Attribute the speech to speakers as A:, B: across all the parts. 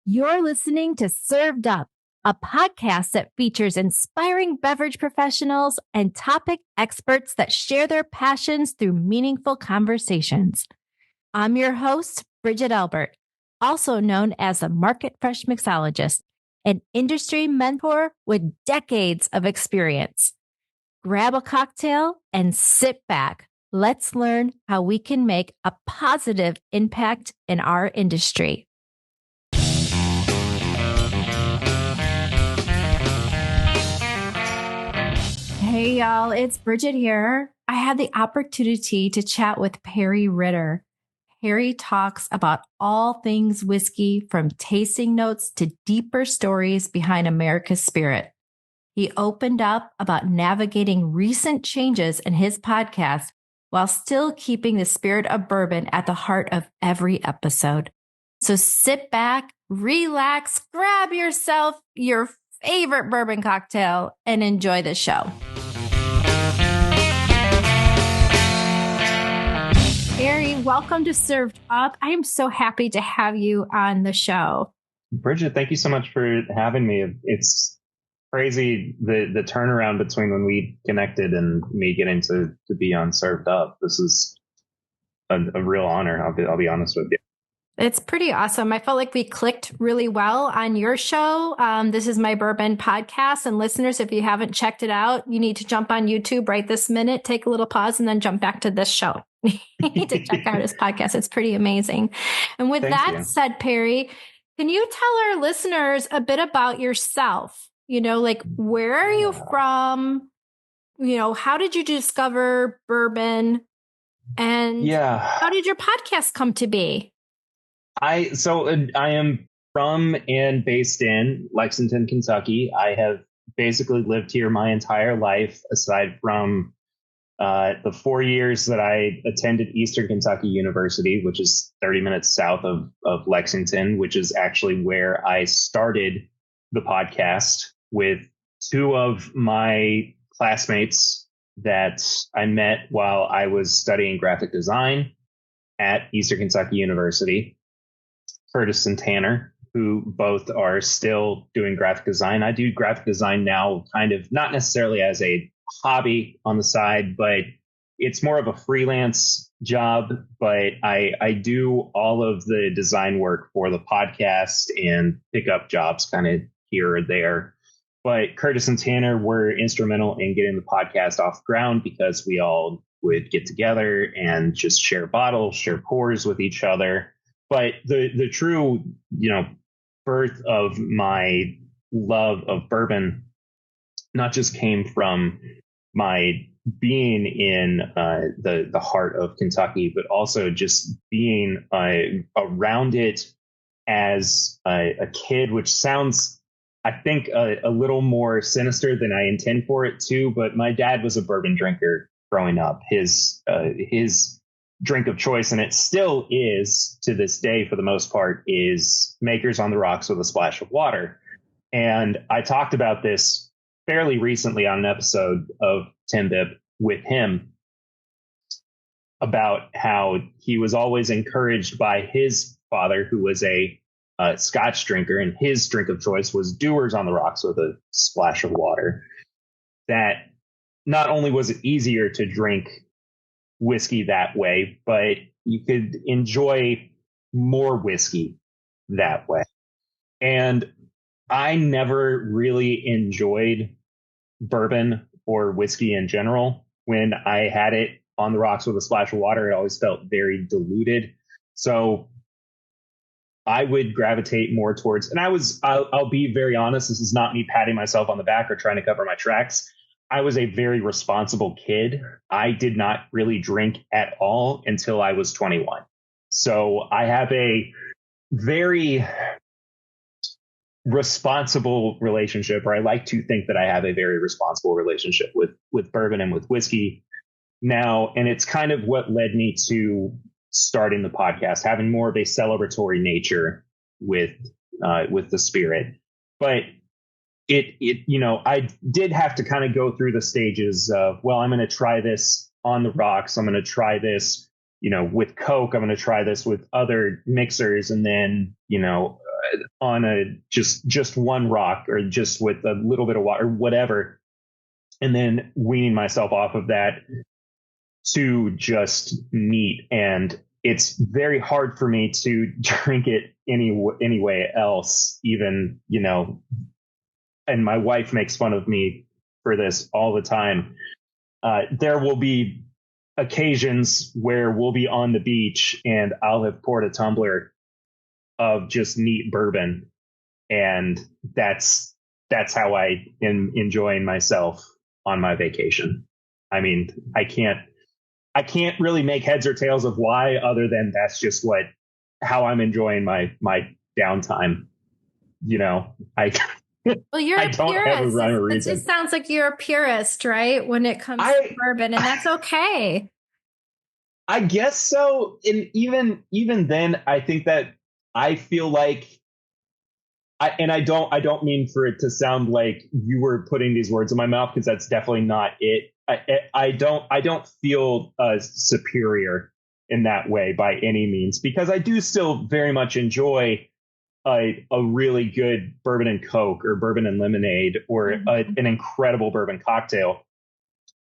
A: You're listening to Served Up, a podcast that features inspiring beverage professionals and topic experts that share their passions through meaningful conversations. I'm your host, Bridget Albert, also known as the Market Fresh Mixologist, an industry mentor with decades of experience. Grab a cocktail and sit back. Let's learn how we can make a positive impact in our industry. Hey, y'all, it's Bridget here. I had the opportunity to chat with Perry Ritter. Perry talks about all things whiskey, from tasting notes to deeper stories behind America's spirit. He opened up about navigating recent changes in his podcast while still keeping the spirit of bourbon at the heart of every episode. So sit back, relax, grab yourself your favorite bourbon cocktail, and enjoy the show. Perry, welcome to Served Up. I am so happy to have you on the show.
B: Bridget, thank you so much for having me. It's crazy the turnaround between when we connected and me getting to be on Served Up. This is a real honor. I'll be honest with you.
A: It's pretty awesome. I felt like we clicked really well on your show. This is my bourbon podcast, and listeners, if you haven't checked it out, you need to jump on YouTube right this minute, take a little pause, and then jump back to this show. You need to check out his podcast. It's pretty amazing. And with that said, Perry, can you tell our listeners a bit about yourself? You know, like, where are you from? You know, how did you discover bourbon? And how did your podcast come to be?
B: I am from and based in Lexington, Kentucky. I have basically lived here my entire life, aside from the 4 years that I attended Eastern Kentucky University, which is 30 minutes south of Lexington, which is actually where I started the podcast with two of my classmates that I met while I was studying graphic design at Eastern Kentucky University. Curtis and Tanner, who both are still doing graphic design. I do graphic design now, kind of not necessarily as a hobby on the side, but it's more of a freelance job. But I do all of the design work for the podcast and pick up jobs kind of here or there. But Curtis and Tanner were instrumental in getting the podcast off the ground because we all would get together and just share bottles, share pours with each other. But the true, birth of my love of bourbon not just came from my being in the heart of Kentucky, but also just being around it as a kid, which sounds, I think, a little more sinister than I intend for it to. But my dad was a bourbon drinker growing up. His drink of choice, and it still is to this day for the most part, is Makers on the Rocks with a splash of water. And I talked about this fairly recently on an episode of Tim Bip with him about how he was always encouraged by his father, who was a Scotch drinker, and his drink of choice was Dewar's on the Rocks with a splash of water. That not only was it easier to drink whiskey that way, but you could enjoy more whiskey that way. And I never really enjoyed bourbon or whiskey in general. When I had it on the rocks with a splash of water, it always felt very diluted. So I would gravitate more towards, and I'll be very honest, this is not me patting myself on the back or trying to cover my tracks. I was a very responsible kid. I did not really drink at all until I was 21. So I have a very responsible relationship, or I like to think that I have a very responsible relationship with bourbon and with whiskey now. And it's kind of what led me to starting the podcast, having more of a celebratory nature with the spirit. But I did have to kind of go through the stages of, well, I'm going to try this on the rocks. I'm going to try this, with Coke. I'm going to try this with other mixers. And then, on a just one rock or just with a little bit of water or whatever, and then weaning myself off of that to just neat. And it's very hard for me to drink it any way else, even, and my wife makes fun of me for this all the time. There will be occasions where we'll be on the beach and I'll have poured a tumbler of just neat bourbon, and that's how I am enjoying myself on my vacation. I mean, I can't really make heads or tails of why, other than that's just how I'm enjoying my downtime. I
A: Well, you're
B: I
A: a
B: don't have a
A: purist.
B: rhyme or
A: It
B: reason.
A: just sounds like you're a purist, right? When it comes to bourbon, and that's okay.
B: I guess so. And even then, I think that I feel like I don't mean for it to sound like you were putting these words in my mouth, because that's definitely not it. I don't feel superior in that way by any means, because I do still very much enjoy a really good bourbon and Coke or bourbon and lemonade or an incredible bourbon cocktail.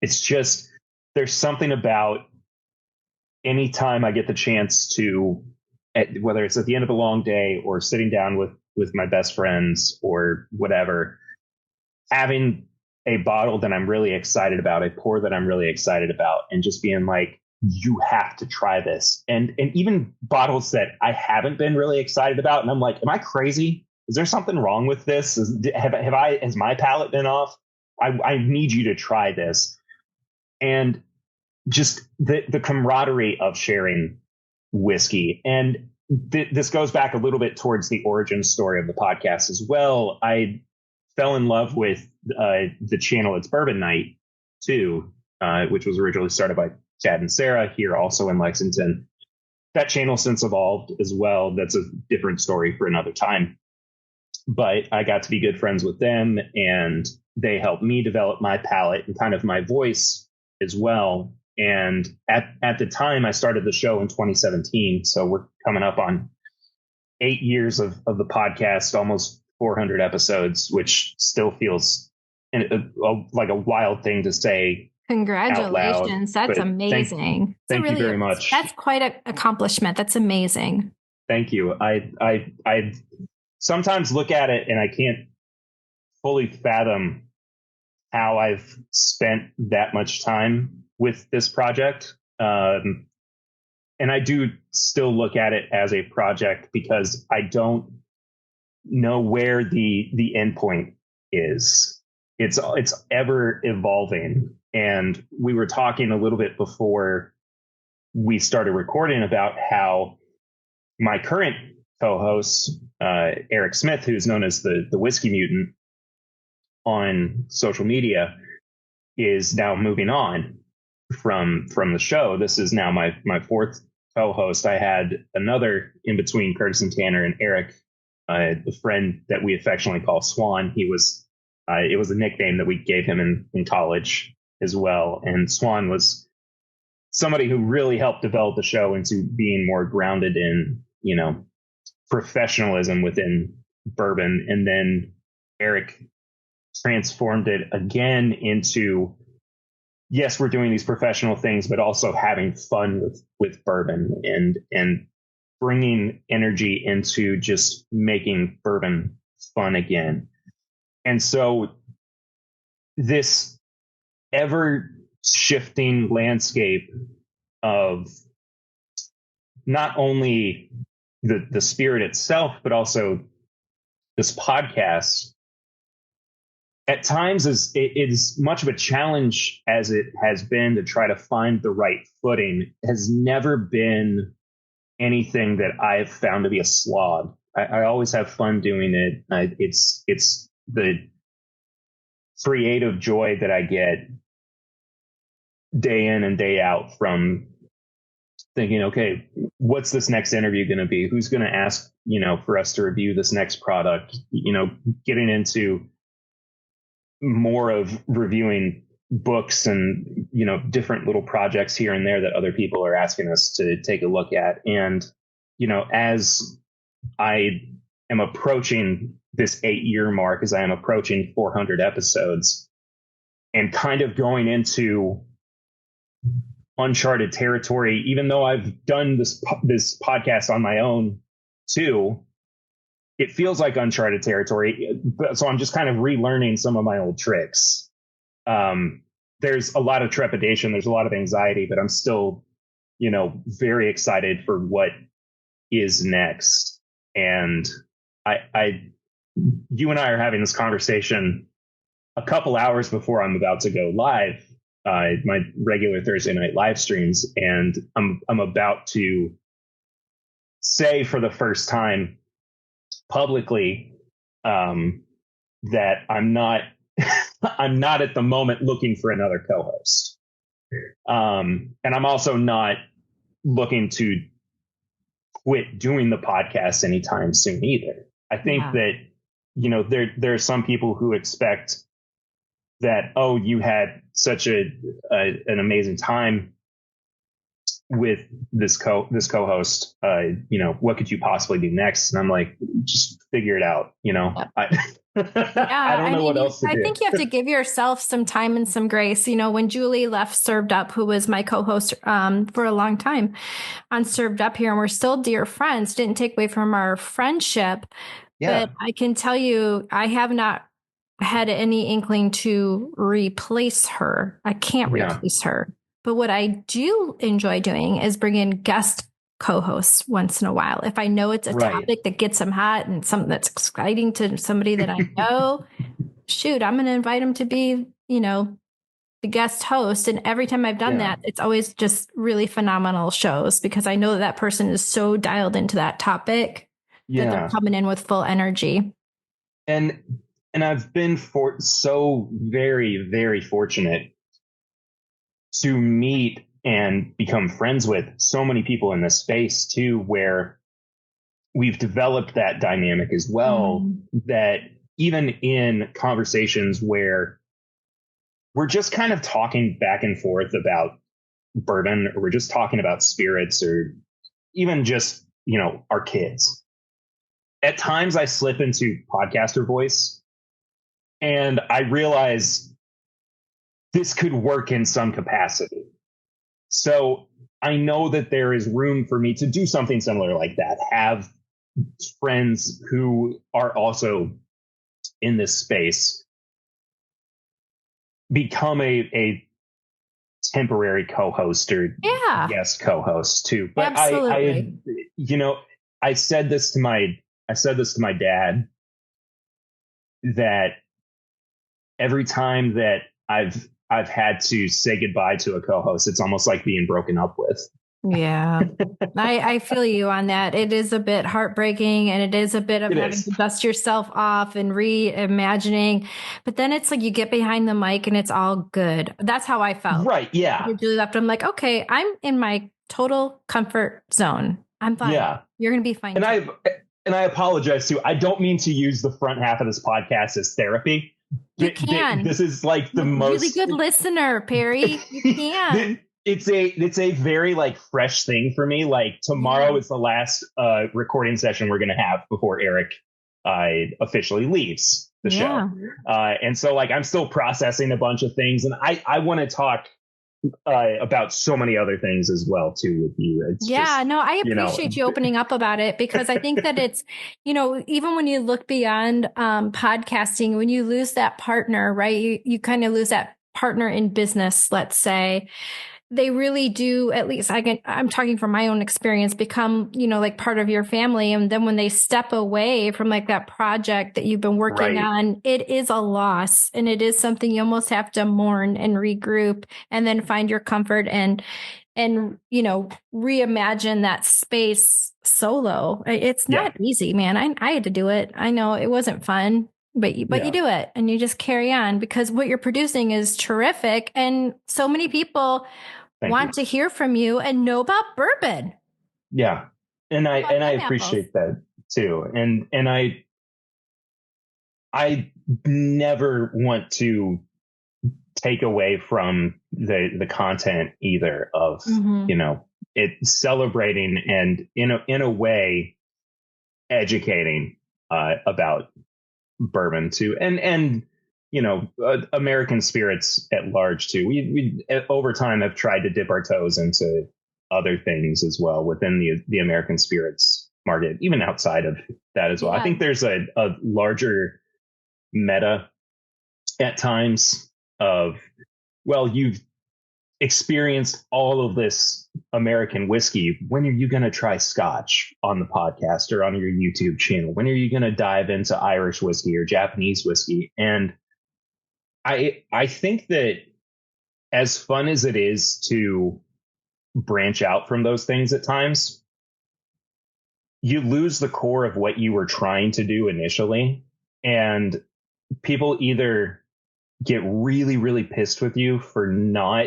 B: It's just, there's something about anytime I get the chance to, whether it's at the end of a long day or sitting down with my best friends or whatever, having a bottle that I'm really excited about, a pour that I'm really excited about, and just being like, you have to try this. And even bottles that I haven't been really excited about, and I'm like, am I crazy? Is there something wrong with this? Has my palate been off? I need you to try this. And just the camaraderie of sharing whiskey. And this goes back a little bit towards the origin story of the podcast as well. I fell in love with the channel It's Bourbon Night too, which was originally started by Chad and Sarah here also in Lexington. That channel since evolved as well. That's a different story for another time. But I got to be good friends with them, and they helped me develop my palate and kind of my voice as well. And at the time, I started the show in 2017. So we're coming up on 8 years of the podcast, almost 400 episodes, which still feels like a wild thing to say.
A: Congratulations. That's amazing.
B: Thank you very much.
A: That's quite an accomplishment. That's amazing.
B: Thank you. I sometimes look at it and I can't fully fathom how I've spent that much time with this project. And I do still look at it as a project because I don't know where the end point is. It's ever evolving. And we were talking a little bit before we started recording about how my current co-host, Eric Smith, who's known as the Whiskey Mutant on social media, is now moving on from the show. This is now my fourth co-host. I had another in between Curtis and Tanner and Eric, the friend that we affectionately call Swan. He was it was a nickname that we gave him in college as well. And Swan was somebody who really helped develop the show into being more grounded in, professionalism within bourbon. And then Eric transformed it again into, yes, we're doing these professional things, but also having fun with bourbon and bringing energy into just making bourbon fun again. And so this ever shifting landscape of not only the spirit itself, but also this podcast at times is much of a challenge as it has been to try to find the right footing. It has never been anything that I've found to be a slog. I always have fun doing it. It's the creative joy that I get day in and day out from thinking, okay, what's this next interview going to be? Who's going to ask, for us to review this next product? Getting into more of reviewing books and, different little projects here and there that other people are asking us to take a look at. And, as I am approaching this 8-year mark, as I am approaching 400 episodes, and kind of going into uncharted territory, even though I've done this podcast on my own too. It feels like uncharted territory. So I'm just kind of relearning some of my old tricks. There's a lot of trepidation. There's a lot of anxiety, but I'm still, very excited for what is next. And you and I are having this conversation a couple hours before I'm about to go live, my regular Thursday night live streams. And I'm about to say for the first time publicly that I'm not I'm not at the moment looking for another co-host. And I'm also not looking to quit doing the podcast anytime soon either. I think that, there are some people who expect that, oh, you had such an amazing time with this co-host, what could you possibly do next? And I'm like, just figure it out. I don't know what else to do.
A: I think you have to give yourself some time and some grace. When Julie left Served Up, who was my co-host for a long time on Served Up here, and we're still dear friends, didn't take away from our friendship. Yeah. But I can tell you, I have not had any inkling to replace her. I can't replace her. But what I do enjoy doing is bring in guest co-hosts once in a while. If I know it's a topic that gets them hot and something that's exciting to somebody that I know, shoot, I'm going to invite them to be, the guest host. And every time I've done that, it's always just really phenomenal shows because I know that person is so dialed into that topic that they're coming in with full energy.
B: And I've been so very, very fortunate to meet and become friends with so many people in this space too, where we've developed that dynamic as well, that even in conversations where we're just kind of talking back and forth about bourbon, or we're just talking about spirits, or even just, our kids. At times I slip into podcaster voice and I realize this could work in some capacity. So I know that there is room for me to do something similar like that, have friends who are also in this space become a temporary co-host or guest co-host too. But
A: absolutely.
B: I said this to my dad, that every time that I've had to say goodbye to a co-host, it's almost like being broken up with.
A: Yeah, I feel you on that. It is a bit heartbreaking, and it is a bit of having to dust yourself off and reimagining. But then it's like you get behind the mic and it's all good. That's how I felt.
B: Right. Yeah.
A: After Julie left, I'm like, okay, I'm in my total comfort zone. I'm fine. Yeah. You're going to be fine.
B: And I apologize too. I don't mean to use the front half of this podcast as therapy.
A: You can.
B: This is like the most
A: really good listener, Perry. You can.
B: It's a very fresh thing for me. Like tomorrow is the last recording session we're going to have before Eric officially leaves the show. And so I'm still processing a bunch of things, and I want to talk about so many other things as well too with you. It's
A: I appreciate you opening up about it, because I think that it's, even when you look beyond podcasting, when you lose that partner, right, you kind of lose that partner in business, let's say. They really do, at least I'm talking from my own experience, become, part of your family. And then when they step away from that project that you've been working on, it is a loss, and it is something you almost have to mourn and regroup and then find your comfort and reimagine that space solo. It's not easy, man. I had to do it. I know it wasn't fun. But you do it, and you just carry on, because what you're producing is terrific. And so many people want to hear from you and know about bourbon.
B: Yeah. And I appreciate that too. And I never want to take away from the content either of, it celebrating and in a way educating. about bourbon too, and American spirits at large too. We over time have tried to dip our toes into other things as well within the American spirits market, even outside of that as well. I
A: Yeah.
B: think there's a larger meta at times of, well, you've experienced all of this American whiskey. When are you going to try Scotch on the podcast or on your YouTube channel? When are you going to dive into Irish whiskey or Japanese whiskey? And I think that as fun as it is to branch out from those things at times, you lose the core of what you were trying to do initially. And people either get really, really pissed with you for not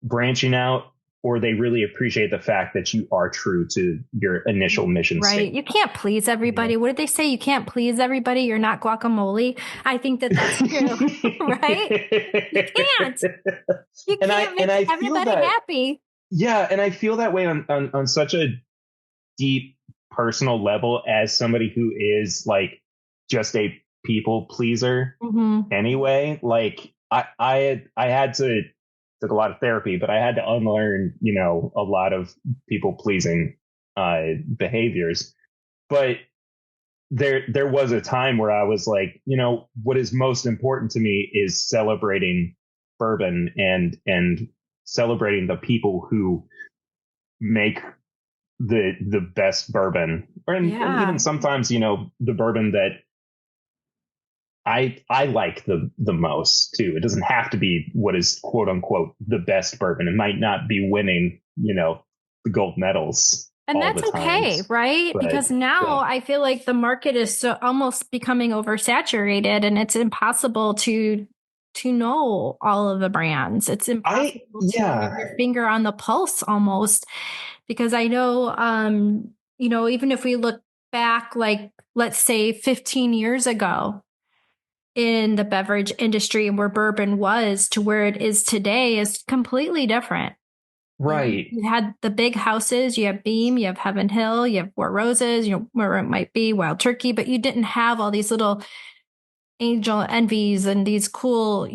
B: branching out, or they really appreciate the fact that you are true to your initial mission
A: Right.
B: statement.
A: You can't please everybody. What did they say? You can't please everybody. You're not guacamole. I think that that's true, right? You can't. You can't make everybody happy.
B: Yeah. And I feel that way on such a deep personal level as somebody who is like just a people pleaser anyway. Like I had to took a lot of therapy, but I had to unlearn, a lot of people pleasing behaviors. But there was a time where I was like, what is most important to me is celebrating bourbon and celebrating the people who make the best bourbon, and even sometimes, the bourbon that I like the most too. It doesn't have to be what is quote unquote the best bourbon. It might not be winning, the gold medals.
A: And that's okay, right? But, because now I feel like the market is so almost becoming oversaturated, and it's impossible to know all of the brands. It's impossible to have your finger on the pulse almost, because I know, even if we look back, like let's say 15 years ago, in the beverage industry and where bourbon was to where it is today is completely different.
B: Right.
A: You had the big houses, you have Beam, you have Heaven Hill, you have Four Roses, where it might be Wild Turkey, but you didn't have all these little Angel Envies and these cool,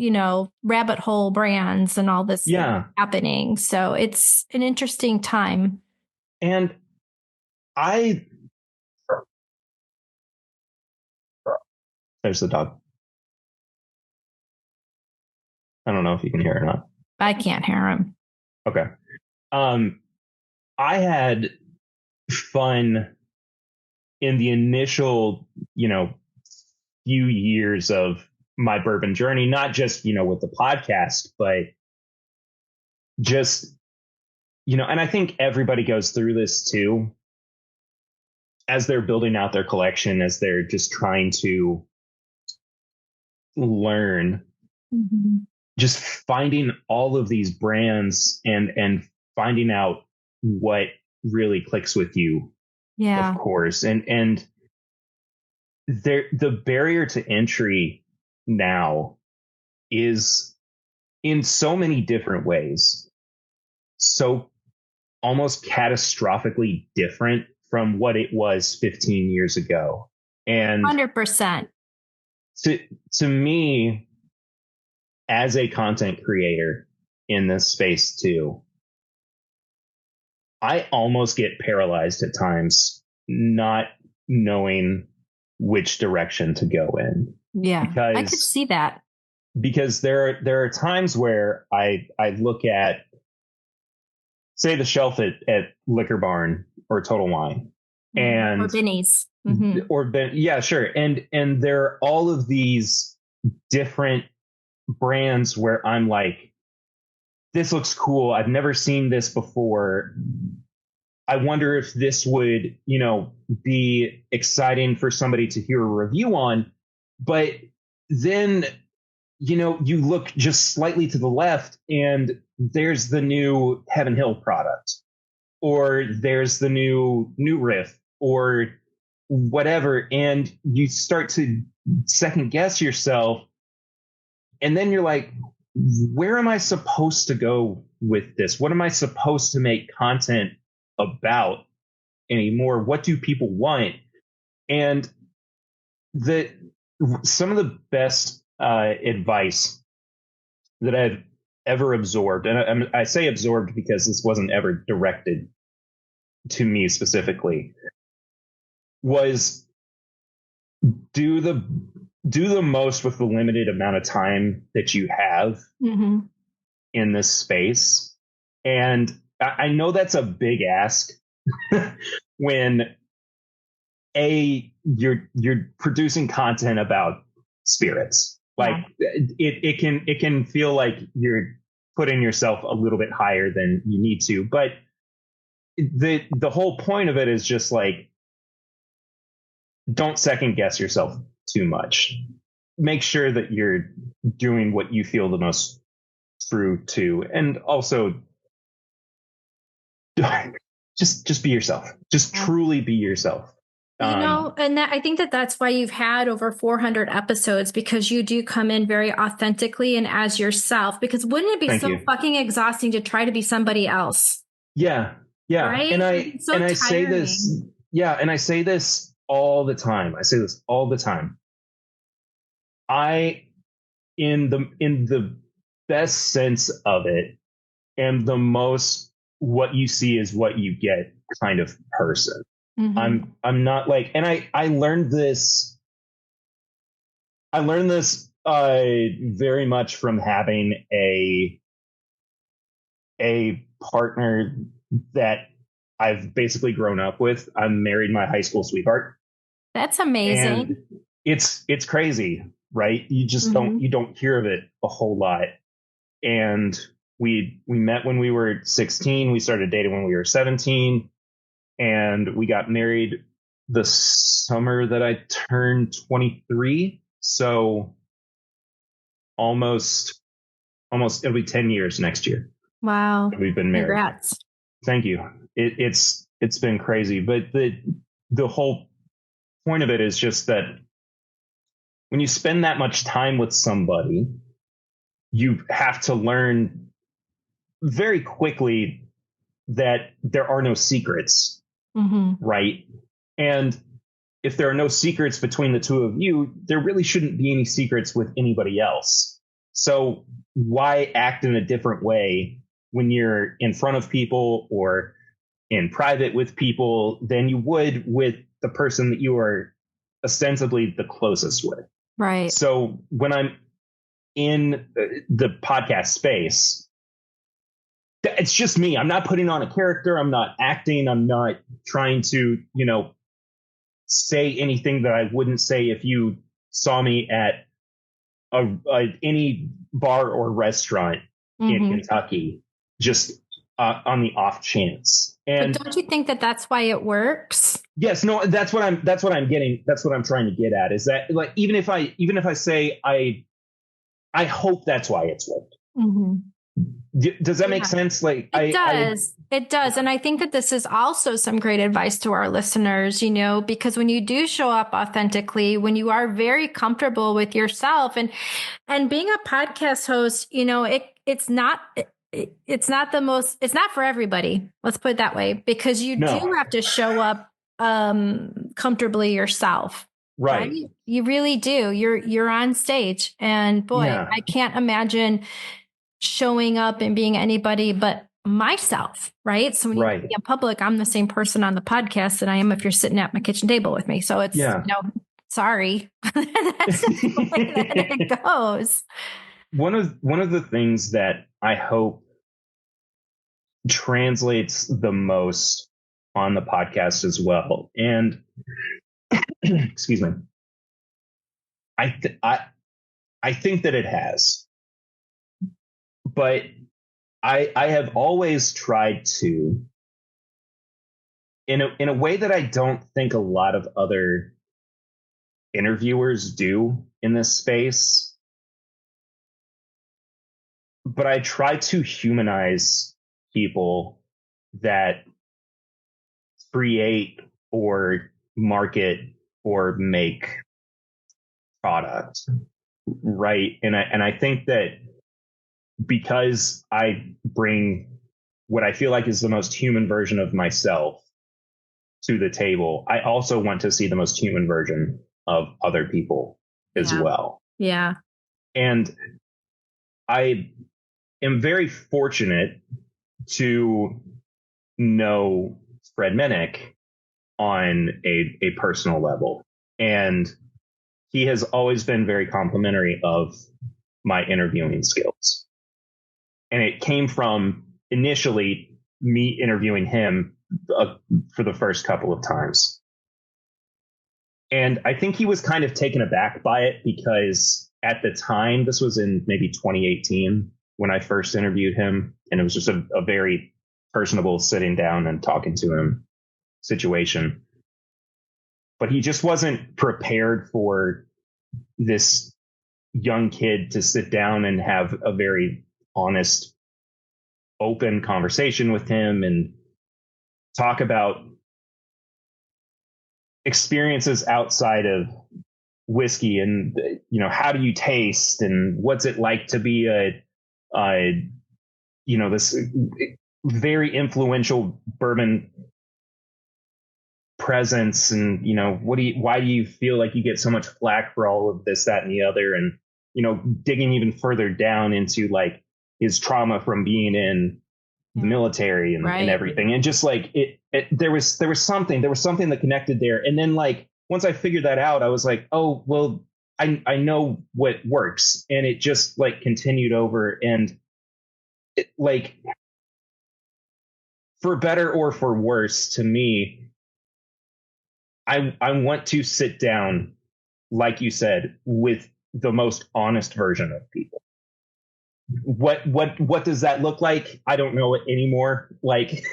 A: rabbit hole brands and all this happening. So it's an interesting time.
B: And there's the dog. I don't know if you can hear it or not.
A: I can't hear him.
B: Okay. I had fun in the initial, few years of my bourbon journey, not just, with the podcast, but just, and I think everybody goes through this too, as they're building out their collection, as they're just trying to learn. Just finding all of these brands and finding out what really clicks with you. Yeah, of course. And the barrier to entry now is in so many different ways, so almost catastrophically different from what it was 15 years ago. And
A: 100%.
B: To me, as a content creator in this space too, I almost get paralyzed at times, not knowing which direction to go in.
A: Yeah, I could see that.
B: Because there are times where I look at, say, the shelf at Liquor Barn or Total Wine, and
A: or Benny's,
B: yeah, sure, and there are all of these different brands where I'm like, this looks cool. I've never seen this before. I wonder if this would, be exciting for somebody to hear a review on. But then, you look just slightly to the left and there's the new Heaven Hill product, or there's the new Riff, or whatever. And you start to second guess yourself. And then you're like, where am I supposed to go with this? What am I supposed to make content about anymore? What do people want? And the some of the best advice that I've ever absorbed, and I say absorbed because this wasn't ever directed to me specifically, was do the most with the limited amount of time that you have
A: Mm-hmm.
B: in this space. And I know that's a big ask when you're producing content about spirits. Like
A: Yeah.
B: it can feel like you're putting yourself a little bit higher than you need to, but the whole point of it is just like, don't second guess yourself too much. Make sure that you're doing what you feel the most true to, and also just be yourself. Just truly be yourself.
A: And that, I think that that's why you've had over 400 episodes, because you do come in very authentically and as yourself. Because wouldn't it be
B: Thank
A: so
B: you.
A: fucking exhausting to try to be somebody else?
B: Yeah, yeah.
A: Right?
B: And
A: It's so
B: I say
A: tiring.
B: this, yeah, and I say this all the time. I say this all the time. I, in the best sense of it, am the most what you see is what you get kind of person.
A: Mm-hmm.
B: I'm not like, and I learned this. I learned this very much from having a partner that I've basically grown up with. I'm married my high school sweetheart,
A: That's amazing.
B: and it's crazy, right? You just
A: Mm-hmm.
B: don't hear of it a whole lot. And we met when we were 16. We started dating when we were 17, and we got married the summer that I turned 23. So almost it'll be 10 years next year.
A: Wow.
B: We've been married.
A: Congrats.
B: Thank you. It's been crazy, but the whole point of it is just that when you spend that much time with somebody, you have to learn very quickly that there are no secrets,
A: Mm-hmm.
B: right? And if there are no secrets between the two of you, there really shouldn't be any secrets with anybody else. So why act in a different way when you're in front of people or in private with people than you would with the person that you are ostensibly the closest with?
A: Right.
B: So when I'm in the podcast space, it's just me. I'm not putting on a character. I'm not acting. I'm not trying to, say anything that I wouldn't say if you saw me at any bar or restaurant in
A: Mm-hmm.
B: Kentucky, just on the off chance.
A: But
B: And
A: don't you think that that's why it works?
B: yes, no, that's what I'm getting. That's what I'm trying to get at, is that, like, even if I say I hope that's why it's worked.
A: Mm-hmm.
B: Does that make sense? Like,
A: It does. It does. And I think that this is also some great advice to our listeners, because when you do show up authentically, when you are very comfortable with yourself, and being a podcast host, it's not it's not for everybody. Let's put it that way, because you do have to show up comfortably yourself.
B: Right.
A: You really do. You're on stage, and boy,
B: Yeah.
A: I can't imagine showing up and being anybody but myself, right? So when you be in public, I'm the same person on the podcast that I am if you're sitting at my kitchen table with me. So it's, sorry. That's just the way that it goes.
B: One of the things that I hope translates the most on the podcast as well, and excuse me, I think that it has, but I have always tried to, in a way that I don't think a lot of other interviewers do in this space, but I try to humanize people that create or market or make product, right? And I think that because I bring what I feel like is the most human version of myself to the table, I also want to see the most human version of other people as well.
A: Yeah.
B: And I am very fortunate to know Fred Minnick on a personal level. And he has always been very complimentary of my interviewing skills. And it came from initially me interviewing him for the first couple of times. And I think he was kind of taken aback by it because at the time, this was in maybe 2018 when I first interviewed him. And it was just a very personable sitting down and talking to him situation. But he just wasn't prepared for this young kid to sit down and have a very honest, open conversation with him and talk about experiences outside of whiskey and, you know, how do you taste and what's it like to be this very influential bourbon presence, and why do you feel like you get so much flack for all of this, that, and the other, and digging even further down into like his trauma from being in the military and everything, and just like there was something that connected there, and then like once I figured that out, I was like, oh well, I know what works, and it just like continued over, and it, like for better or for worse, to me, I want to sit down, like you said, with the most honest version of people. What does that look like? I don't know it anymore. Like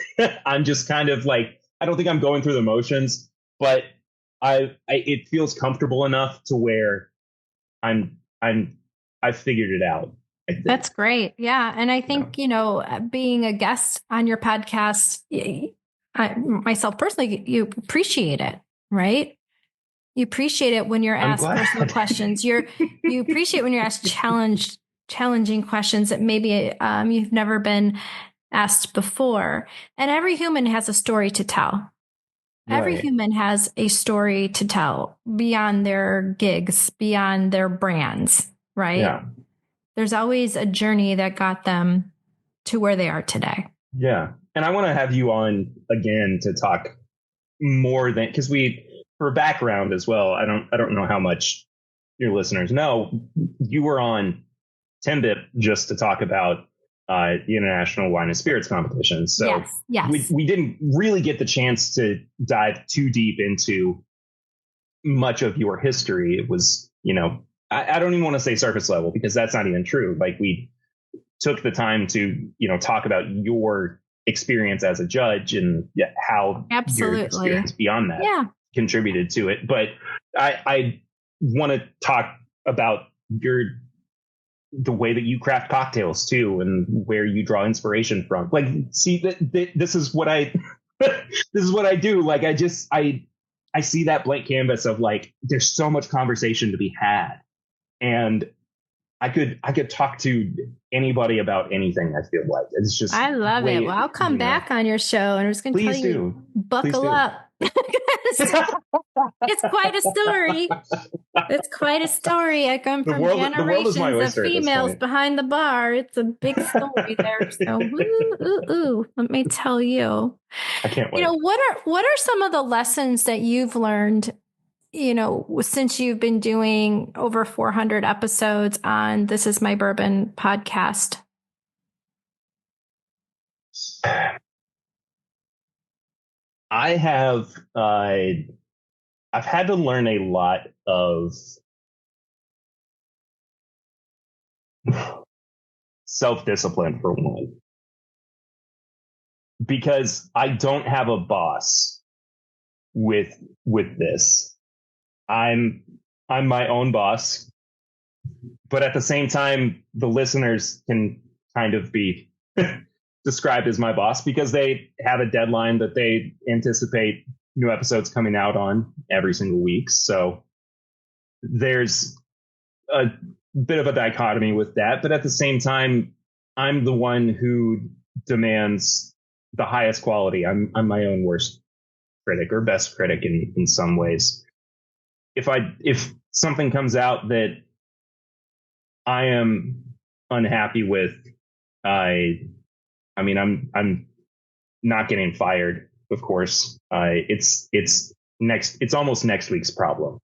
B: I'm just kind of like, I don't think I'm going through the motions, but it feels comfortable enough to where I've figured it out.
A: That's great. Yeah. And I think, being a guest on your podcast, myself personally, you appreciate it, right? You appreciate it when you're asked personal questions. You appreciate when you're asked challenging questions that maybe you've never been asked before. And every human has a story to tell. Right. Every human has a story to tell beyond their gigs, beyond their brands, right?
B: Yeah.
A: There's always a journey that got them to where they are today.
B: Yeah. And I want to have you on again to talk more than, because for background as well, I don't know how much your listeners know, you were on Timbip just to talk about the International Wine and Spirits competition. So
A: yes.
B: We didn't really get the chance to dive too deep into much of your history. It was, I don't even want to say surface level, because that's not even true. Like we took the time to, talk about your experience as a judge and how your experience beyond that contributed to it. But I want to talk about the way that you craft cocktails too, and where you draw inspiration from. Like, see, this is what I do. Like, I see that blank canvas of like, there's so much conversation to be had, and I could talk to anybody about anything. I feel like it's just,
A: I love it. Well, I'll come back on your show, and I was going to tell you, buckle up. It's quite a story. It's quite a I come from generations of females behind the bar. It's a big story there. So, let me tell you.
B: I can't wait.
A: What are some of the lessons that you've learned, since you've been doing over 400 episodes on This Is My Bourbon podcast?
B: I have, I've had to learn a lot of self-discipline, for one, because I don't have a boss with this. I'm my own boss, but at the same time, the listeners can kind of be described as my boss, because they have a deadline that they anticipate new episodes coming out on every single week. So there's a bit of a dichotomy with that. But at the same time, I'm the one who demands the highest quality. I'm my own worst critic, or best critic in some ways. if something comes out that I am unhappy with, I mean, I'm not getting fired, of course. It's almost next week's problem,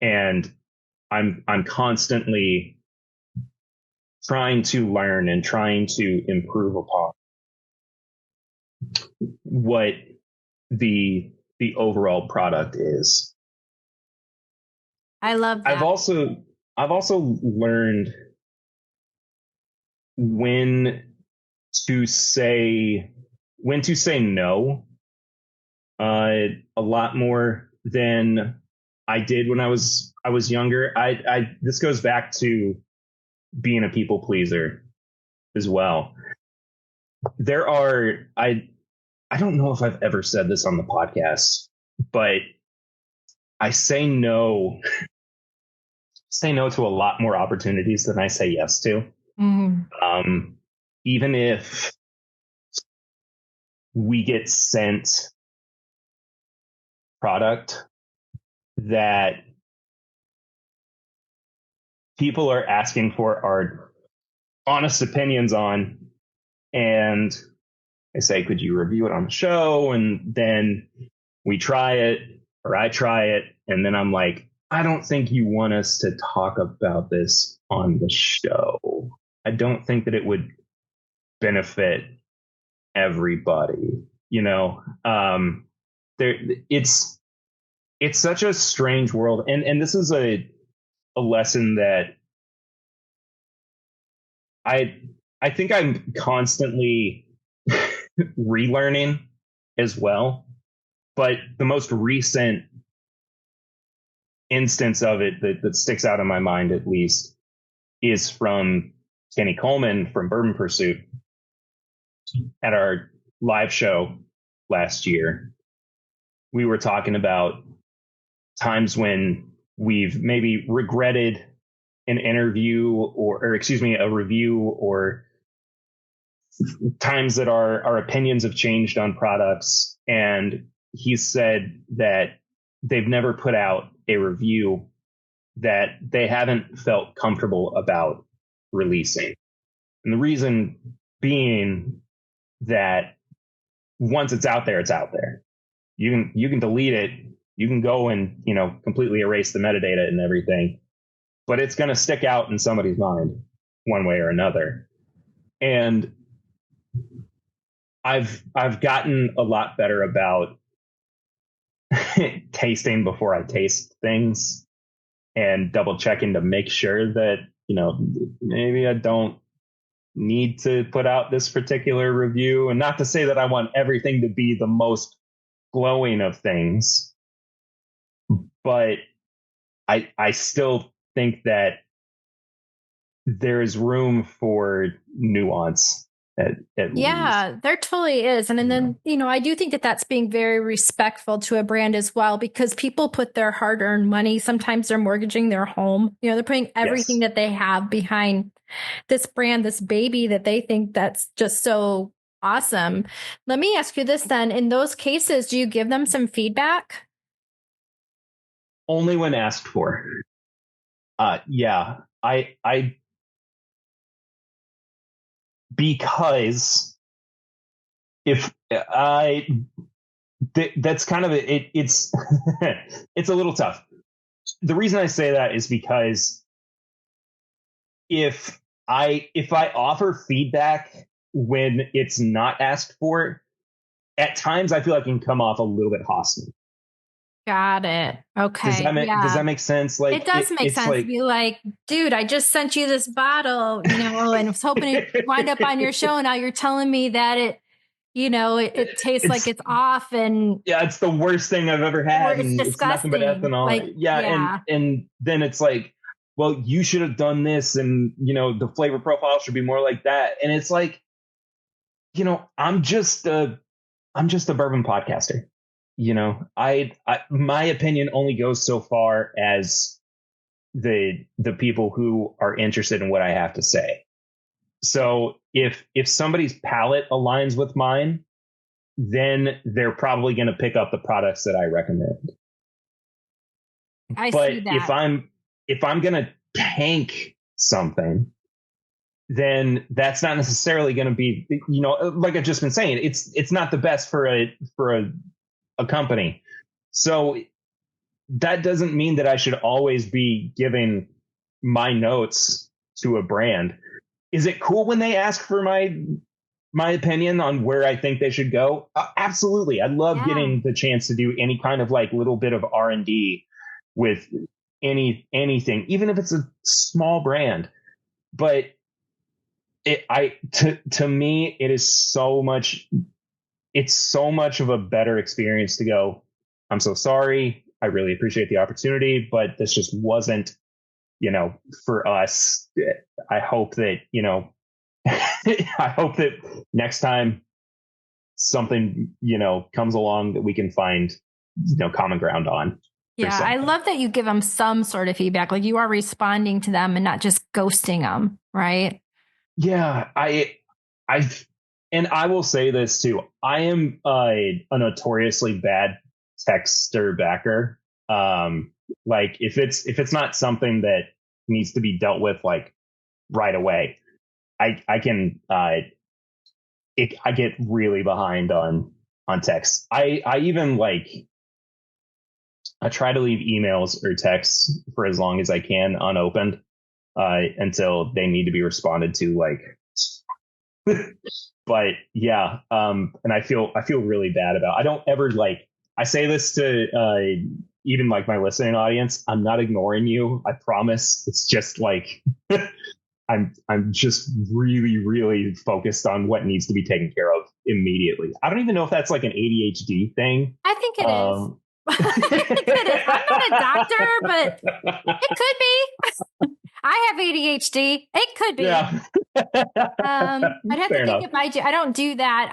B: and I'm constantly trying to learn and trying to improve upon what the overall product is.
A: I love
B: I've
A: that.
B: also learned when to say no, a lot more than I did when I was younger. I this goes back to being a people pleaser as well. There are I don't know if I've ever said this on the podcast, but I say no to a lot more opportunities than I say yes to. Even if we get sent product that people are asking for our honest opinions on, and I say, could you review it on the show? And then we try it, or I try it, and then I'm like, I don't think you want us to talk about this on the show. I don't think that it would benefit everybody, you know. There it's such a strange world, and this is a lesson that I think I'm constantly relearning as well. But the most recent instance of it that sticks out in my mind, at least, is from Kenny Coleman from Bourbon Pursuit at our live show last year. We were talking about times when we've maybe regretted an interview or excuse me, a review, or times that our opinions have changed on products. And he said that they've never put out a review that they haven't felt comfortable about releasing. And the reason being that once it's out there, it's out there. You can delete it. You can go and, completely erase the metadata and everything, but it's going to stick out in somebody's mind one way or another. And I've gotten a lot better about tasting before I taste things and double checking to make sure that, maybe I don't need to put out this particular review. And not to say that I want everything to be the most glowing of things, but I still think that there is room for nuance at
A: Yeah,
B: least.
A: there totally is. And then, I do think that that's being very respectful to a brand as well, because people put their hard earned money. Sometimes they're mortgaging their home. They're putting everything
B: Yes.
A: that they have behind this brand, this baby that they think that's just so awesome. Let me ask you this then. In those cases, do you give them some feedback?
B: Only when asked for. Yeah, I because if that's kind of it's it's a little tough. The reason I say that is because if I offer feedback when it's not asked for, at times I feel like it can come off a little bit hostile.
A: Got it. Okay.
B: Does
A: Yeah.
B: that make sense?
A: It
B: Like
A: does make
B: it's
A: sense to
B: like
A: be like, dude, I just sent you this bottle, and was hoping to wind up on your show. Now you're telling me that it tastes like
B: it's
A: it's off and
B: yeah, it's the worst thing I've ever
A: or
B: had,
A: it's
B: and it's nothing but
A: disgusting.
B: ethanol.
A: Like,
B: Yeah,
A: yeah.
B: and then it's like, well, you should have done this, and the flavor profile should be more like that. And it's like, I'm just a bourbon podcaster. I my opinion only goes so far as the people who are interested in what I have to say. So if somebody's palate aligns with mine, then they're probably going to pick up the products that I recommend.
A: I
B: But
A: see that.
B: if I'm gonna tank something, then that's not necessarily going to be, like I've just been saying, it's not the best for a company. So that doesn't mean that I should always be giving my notes to a brand. Is it cool when they ask for my opinion on where I think they should go? Absolutely. I love
A: Yeah.
B: getting the chance to do any kind of like little bit of R&D with anything, even if it's a small brand. But to me, it's so much of a better experience to go, I'm so sorry. I really appreciate the opportunity, but this just wasn't, for us. I hope that, I hope that next time something, comes along that we can find, common ground on or
A: Yeah. I
B: something.
A: love that you give them some sort of feedback. Like you are responding to them and not just ghosting them. Right.
B: Yeah. I, and I will say this too. I am a notoriously bad texter backer. Like if it's not something that needs to be dealt with like right away, I can I get really behind on texts. I even like I try to leave emails or texts for as long as I can unopened until they need to be responded to. Like, but yeah, and I feel really bad about. I don't ever like. I say this to even like my listening audience. I'm not ignoring you. I promise. It's just like I'm just really, really focused on what needs to be taken care of immediately. I don't even know if that's like an ADHD thing.
A: I think it is.
B: Um,
A: I think it is. I'm not a doctor, but it could be. I have ADHD. It could be.
B: yeah.
A: I'd have to
B: Fair
A: think
B: enough.
A: if I don't do that.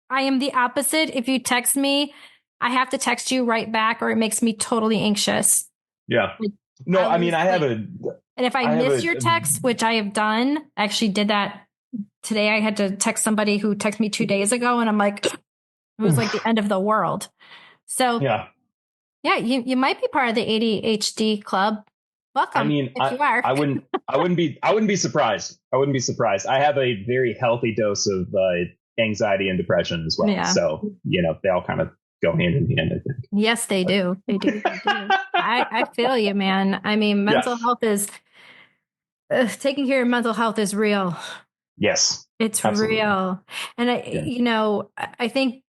A: I am the opposite. If you text me, I have to text you right back or it makes me totally anxious.
B: Yeah.
A: Like,
B: No,
A: I
B: I mean,
A: lose sleep. And if I
B: I have
A: miss your text, which I have done, I actually did that today. I had to text somebody who texted me 2 days ago and I'm like, it was like the end of the world. So
B: yeah.
A: yeah, you might be part of the ADHD club.
B: I
A: Welcome
B: mean,
A: if you are.
B: I wouldn't be surprised. I wouldn't be surprised. I have a very healthy dose of anxiety and depression as well.
A: Yeah.
B: So, they all kind of go hand in hand, I think.
A: Yes, they do. They do. They do. I feel you, man. I mean,
B: Yeah.
A: mental health is taking care of mental health is real.
B: Yes.
A: It's
B: Absolutely.
A: real. And
B: Yeah.
A: I think,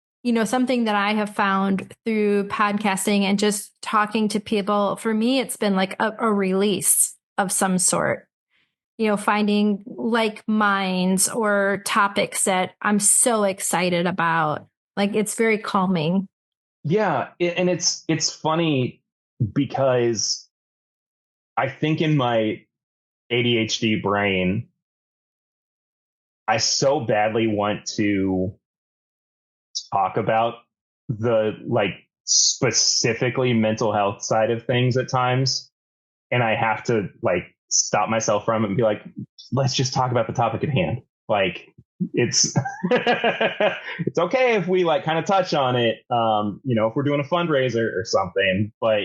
A: something that I have found through podcasting and just talking to people, for me, it's been like a release of some sort, finding like minds or topics that I'm so excited about. Like it's very calming.
B: Yeah. And it's funny because I think in my ADHD brain, I so badly want to talk about the like specifically mental health side of things at times. And I have to like stop myself from it and be like, let's just talk about the topic at hand. Like it's it's okay if we like kind of touch on it, if we're doing a fundraiser or something, but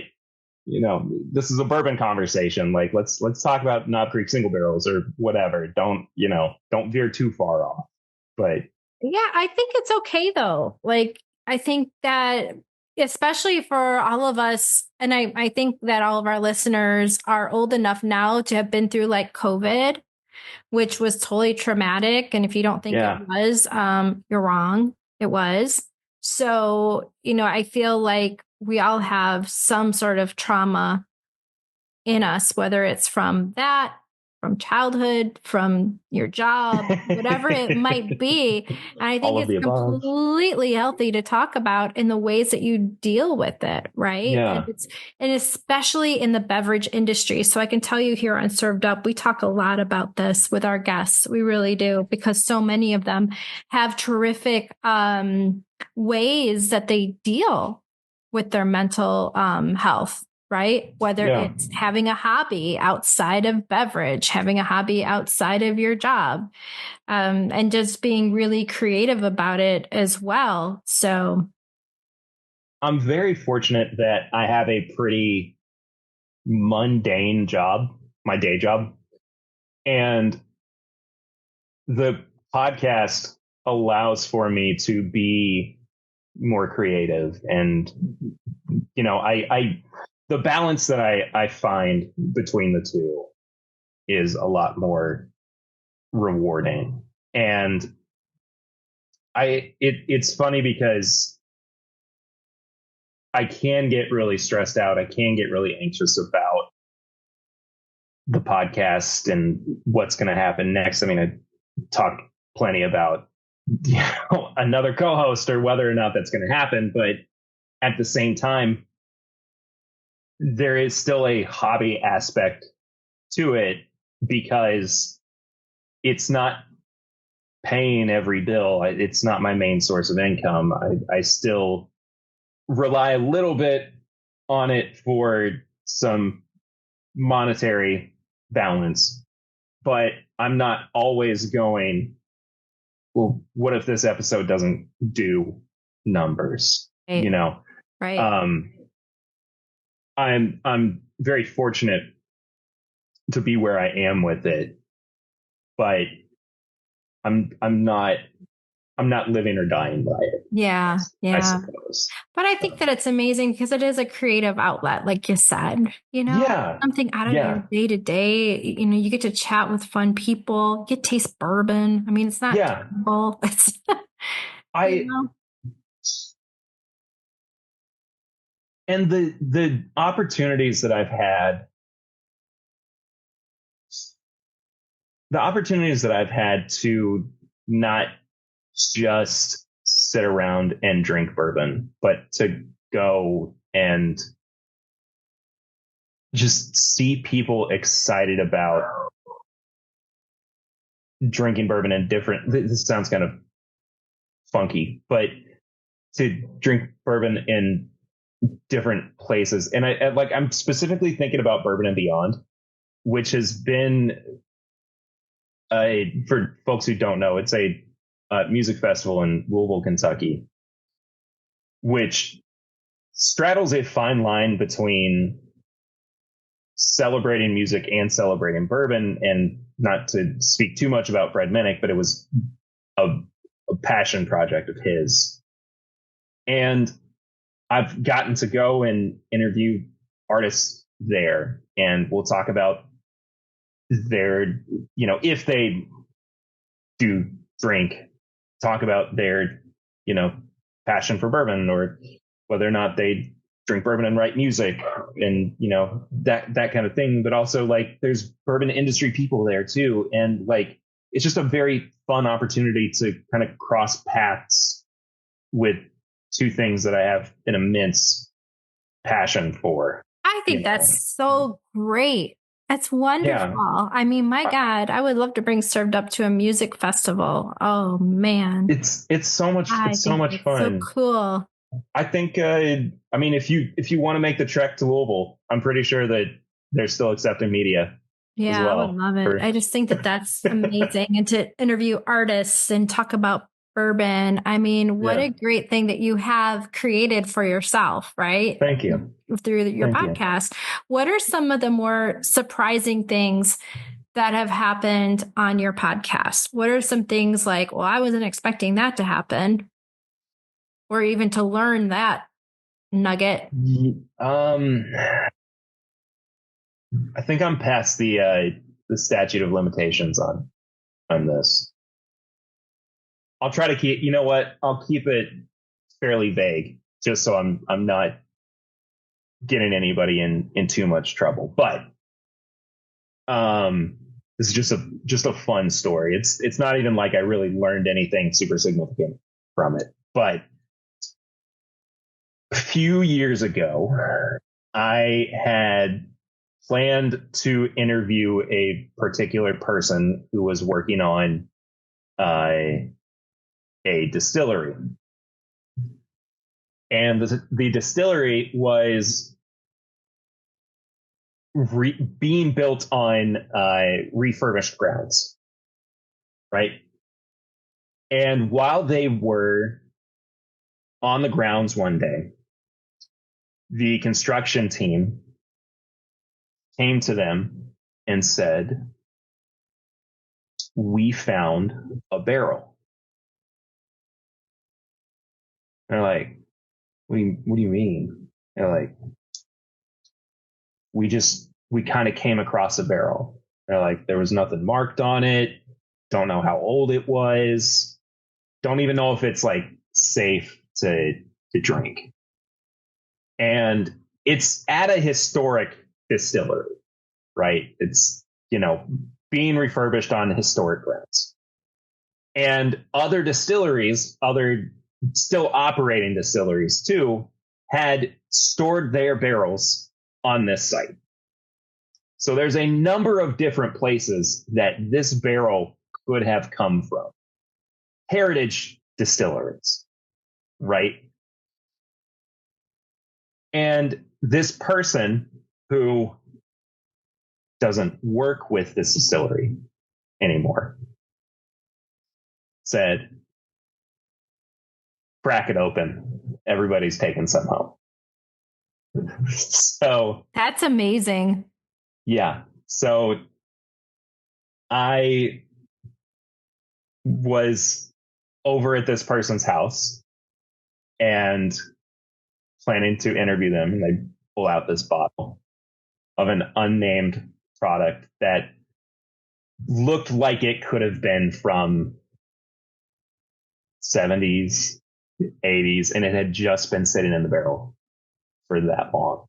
B: this is a bourbon conversation. Like let's talk about Knob Creek single barrels or whatever. Don't veer too far off. But
A: Yeah, I think it's okay though. Like, I think that especially for all of us, and I think that all of our listeners are old enough now to have been through like COVID, which was totally traumatic. And if you don't think it
B: yeah,
A: was, you're wrong. It was. So, I feel like we all have some sort of trauma in us, whether it's from that, from childhood, from your job, whatever it might be. And I
B: all
A: think
B: of
A: it's
B: the above.
A: completely healthy to talk about in the ways that you deal with it, right?
B: Yeah,
A: And especially in the beverage industry. So I can tell you here on Served Up, we talk a lot about this with our guests. We really do, because so many of them have terrific ways that they deal with their mental health, right? Whether
B: yeah.
A: it's having a hobby outside of beverage, having a hobby outside of your job, and just being really creative about it as well. So,
B: I'm very fortunate that I have a pretty mundane job, my day job. And the podcast allows for me to be more creative. And, the balance that I find between the two is a lot more rewarding. And it's funny because I can get really stressed out. I can get really anxious about the podcast and what's going to happen next. I mean, I talk plenty about another co-host or whether or not that's going to happen, but at the same time, there is still a hobby aspect to it because it's not paying every bill. It's not my main source of income. I still rely a little bit on it for some monetary balance, but I'm not always going, well, what if this episode doesn't do numbers?
A: Right. Right.
B: I'm very fortunate to be where I am with it, but I'm not living or dying by it.
A: Yeah.
B: I suppose.
A: But I think that it's amazing because it is a creative outlet, like you said,
B: Yeah.
A: something out of your day to day. You get to chat with fun people, you get to taste bourbon. I mean, it's not terrible. It's,
B: and the opportunities that I've had, to not just sit around and drink bourbon, but to go and just see people excited about drinking bourbon in different, this sounds kind of funky, but to drink bourbon in different places. And I'm specifically thinking about Bourbon and Beyond, which has been for folks who don't know, it's a music festival in Louisville, Kentucky, which straddles a fine line between celebrating music and celebrating bourbon. And not to speak too much about Fred Minnick, but it was a passion project of his. And I've gotten to go and interview artists there, and we'll talk about their, if they do drink, talk about their, passion for bourbon, or whether or not they drink bourbon and write music, and, that kind of thing. But also, there's bourbon industry people there too. And it's just a very fun opportunity to kind of cross paths with two things that I have an immense passion for.
A: I think that's so great. That's wonderful. Yeah. I mean, my God, I would love to bring Served Up to a music festival. Oh man.
B: It's so much fun.
A: So cool.
B: I think if you want to make the trek to Louisville, I'm pretty sure that they're still accepting media.
A: Yeah,
B: well
A: I would love it. I just think that that's amazing. And to interview artists and talk about bourbon. I mean, what a great thing that you have created for yourself, right?
B: Thank you.
A: Through your podcast. What are some of the more surprising things that have happened on your podcast? What are some things like, well, I wasn't expecting that to happen, or even to learn that nugget?
B: I think I'm past the statute of limitations on this. I'll try to keep, I'll keep it fairly vague, just so I'm not getting anybody in too much trouble. But this is just a fun story. It's not even like I really learned anything super significant from it. But a few years ago, I had planned to interview a particular person who was working on a distillery. And the distillery was being built on refurbished grounds, right? And while they were on the grounds one day, the construction team came to them and said, "We found a barrel." They're like, what do you mean? They're like, we kind of came across a barrel. They're like, there was nothing marked on it. Don't know how old it was. Don't even know if it's like safe to drink. And it's at a historic distillery, right? It's, being refurbished on historic grounds. And other distilleries, other still operating distilleries too, had stored their barrels on this site. So there's a number of different places that this barrel could have come from. Heritage distilleries, right? And this person who doesn't work with this distillery anymore said, crack it open. Everybody's taking some home. So
A: that's amazing.
B: Yeah. So I was over at this person's house and planning to interview them, and they pull out this bottle of an unnamed product that looked like it could have been from 70s, 80s, and it had just been sitting in the barrel for that long.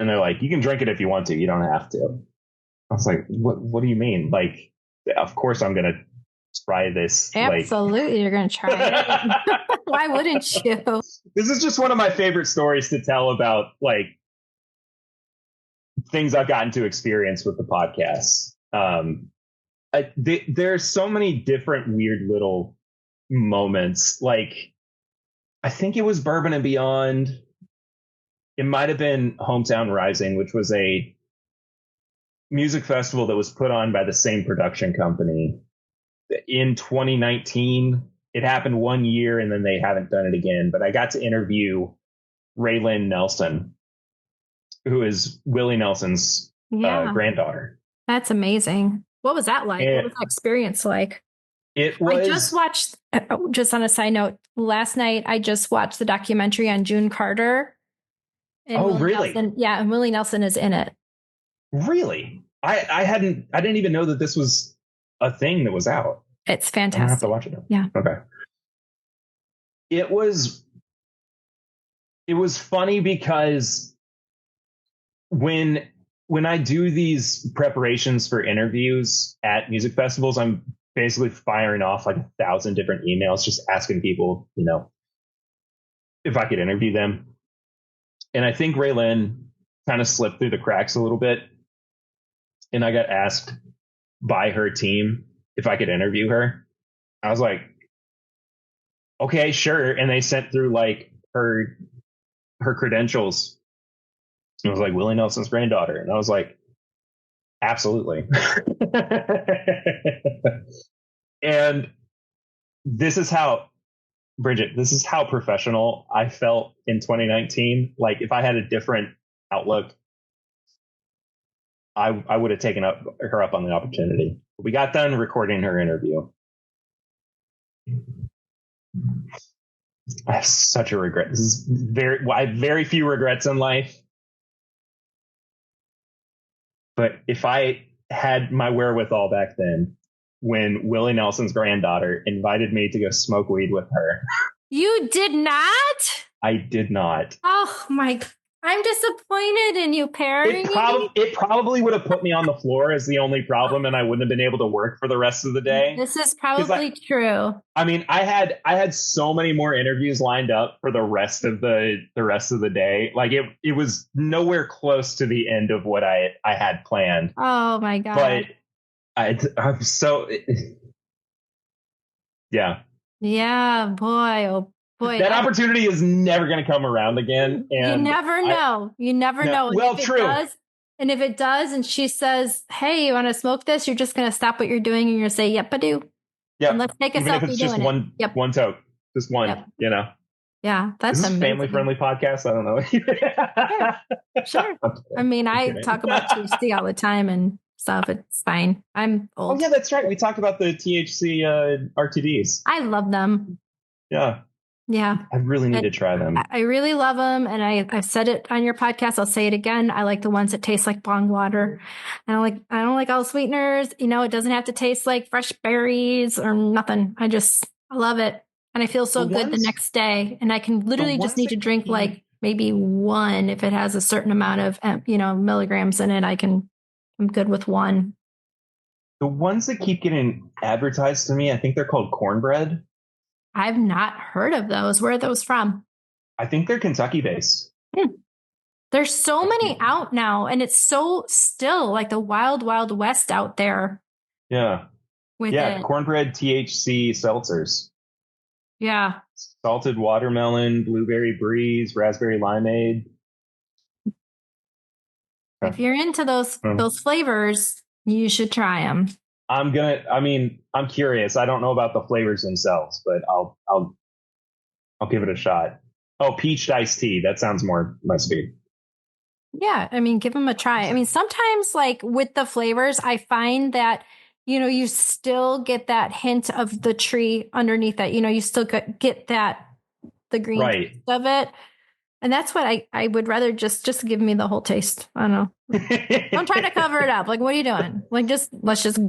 B: And they're like, you can drink it if you want to. You don't have to. I was like, what do you mean? Like, of course I'm going to try this.
A: Absolutely. You're going to try it. Why wouldn't you?
B: This is just one of my favorite stories to tell about like things I've gotten to experience with the podcast. There's so many different weird little moments. Like, I think it was Bourbon and Beyond. It might have been Hometown Rising, which was a music festival that was put on by the same production company in 2019. It happened one year and then they haven't done it again. But I got to interview Raylan Nelson, who is Willie Nelson's granddaughter.
A: That's amazing. What was that like? What was that experience like?
B: It was.
A: I just watched, just on a side note, last night I just watched the documentary on June Carter. And
B: Willie really?
A: Nelson, yeah, and Willie Nelson is in it.
B: Really? I didn't even know that this was a thing that was out.
A: It's fantastic.
B: I have to watch it now.
A: Yeah.
B: Okay. It was funny because when I do these preparations for interviews at music festivals, I'm basically firing off like 1,000 different emails, just asking people, if I could interview them. And I think Raylan kind of slipped through the cracks a little bit. And I got asked by her team if I could interview her. I was like, okay, sure. And they sent through like her credentials. It was like Willie Nelson's granddaughter. And I was like, absolutely. And this is how, Bridget, this is how professional I felt in 2019. Like if I had a different outlook, I would have taken her up on the opportunity. We got done recording her interview. I have such a regret. This is I have very few regrets in life. But if I had my wherewithal back then, when Willie Nelson's granddaughter invited me to go smoke weed with her.
A: You did not?
B: I did not.
A: Oh my, I'm disappointed in you, Perry.
B: It probably would have put me on the floor as the only problem, and I wouldn't have been able to work for the rest of the day.
A: This is probably true.
B: I mean, I had so many more interviews lined up for the rest of the day. Like it was nowhere close to the end of what I had planned.
A: Oh my God.
B: But I'm so yeah.
A: Yeah, boy. Oh boy.
B: That opportunity is never going to come around again. And
A: you never know. You never know.
B: Well, true.
A: And if it does, and she says, "Hey, you want to smoke this?" You're just going to stop what you're doing and you're going to say, "Yep, I do."
B: Yeah.
A: And let's take a
B: Even
A: selfie
B: if it's just one toke, just one. Yep.
A: Yeah,
B: Is
A: that's
B: this a family
A: amazing.
B: friendly podcast? I don't
A: Sure,
B: know.
A: sure.
B: I'm
A: I
B: kidding.
A: mean,
B: I'm
A: I
B: kidding.
A: talk about THC all the time and stuff. It's fine. I'm
B: Oh
A: old.
B: yeah, that's right. We talked about the THC RTDs.
A: I love them.
B: Yeah,
A: Yeah.
B: I really need
A: And
B: to try them.
A: I really love them. And I've said it on your podcast. I'll say it again. I like the ones that taste like bong water. I don't like all sweeteners. You know, it doesn't have to taste like fresh berries or nothing. I love it. And I feel
B: The
A: so good the
B: ones,
A: next day. And I can
B: the
A: literally just
B: ones
A: need
B: that
A: to drink
B: keep,
A: like maybe one if it has a certain amount of, milligrams in it. I'm good with one.
B: the ones that keep getting advertised to me, I think they're called cornbread.
A: I've not heard of those. Where are those from?
B: I think they're Kentucky based.
A: Hmm. There's so many out now, and it's so still like the wild, wild west out there
B: Yeah.
A: with
B: Yeah.
A: it.
B: Cornbread THC seltzers.
A: Yeah.
B: Salted watermelon, blueberry breeze, raspberry limeade.
A: If
B: Okay.
A: you're into those flavors, you should try them.
B: I'm curious. I don't know about the flavors themselves, but I'll give it a shot. Oh, peach iced tea. That sounds more my speed.
A: Yeah, I mean, give them a try. I mean, sometimes like with the flavors, I find that you still get that hint of the tree underneath that. You still get that the green taste
B: Right.
A: of it. And that's what I would rather just give me the whole taste. I don't know. Don't try to cover it up. Like, what are you doing? Like, let's just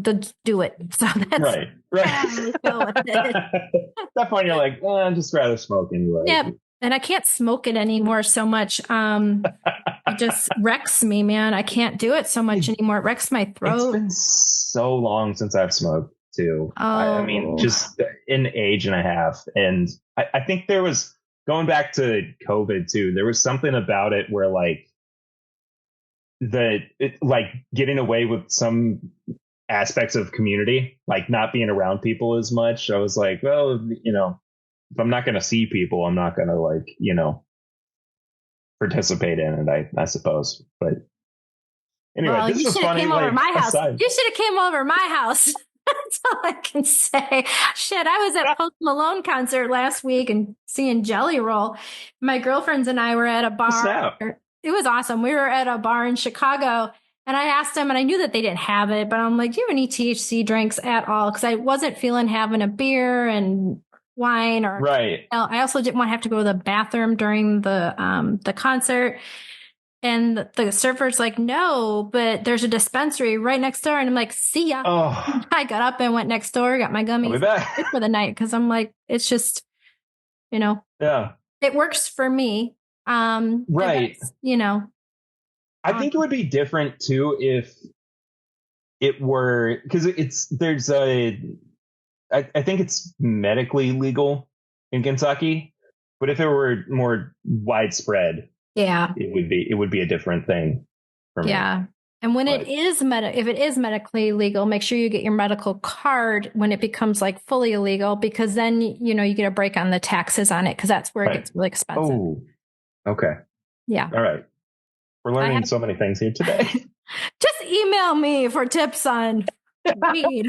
A: do it. So that's
B: Right. Right.
A: how I always go with it.
B: At that point, you're like, I'd just rather smoke anyway.
A: Yeah. And I can't smoke it anymore so much. It just wrecks me, man. I can't do it so much anymore. It wrecks my
B: It's
A: throat.
B: been so long since I've smoked too. I mean,
A: Oh,
B: just an age and a half. And I think there was going back to COVID too, there was something about it where like getting away with some aspects of community, like not being around people as much. I was like, well, if I'm not going to see people, I'm not going to participate in it, I suppose. But anyway,
A: well,
B: this
A: you
B: was
A: should have
B: funny.
A: came over
B: Like
A: my house.
B: aside,
A: You should have came over my house. That's all I can say. Shit, I was at Post Malone concert last week and seeing Jelly Roll. My girlfriends and I were at a bar.
B: snap.
A: It was awesome. We were at a bar in Chicago and I asked them, and I knew that they didn't have it, but I'm like, do you have any THC drinks at all? Because I wasn't feeling having a beer and wine or
B: Right.
A: I also didn't want to have to go to the bathroom during the concert. And the surfer's like, no, but there's a dispensary right next door. And I'm like, see ya.
B: Oh,
A: I got up and went next door, got my
B: I'll be
A: gummies
B: back.
A: for the night because I'm like, it's just, you know,
B: Yeah.
A: it works for me. And
B: Right.
A: that's,
B: I think it would be different too if it were because I think it's medically legal in Kentucky, but if it were more widespread,
A: yeah,
B: it would be a different thing for me.
A: yeah. And when
B: But
A: if it is medically legal, make sure you get your medical card when it becomes like fully illegal, because then, you get a break on the taxes on it because that's where it
B: right.
A: gets really expensive.
B: Oh, okay.
A: Yeah.
B: All right. We're learning so many things here today.
A: Just email me for tips on weed.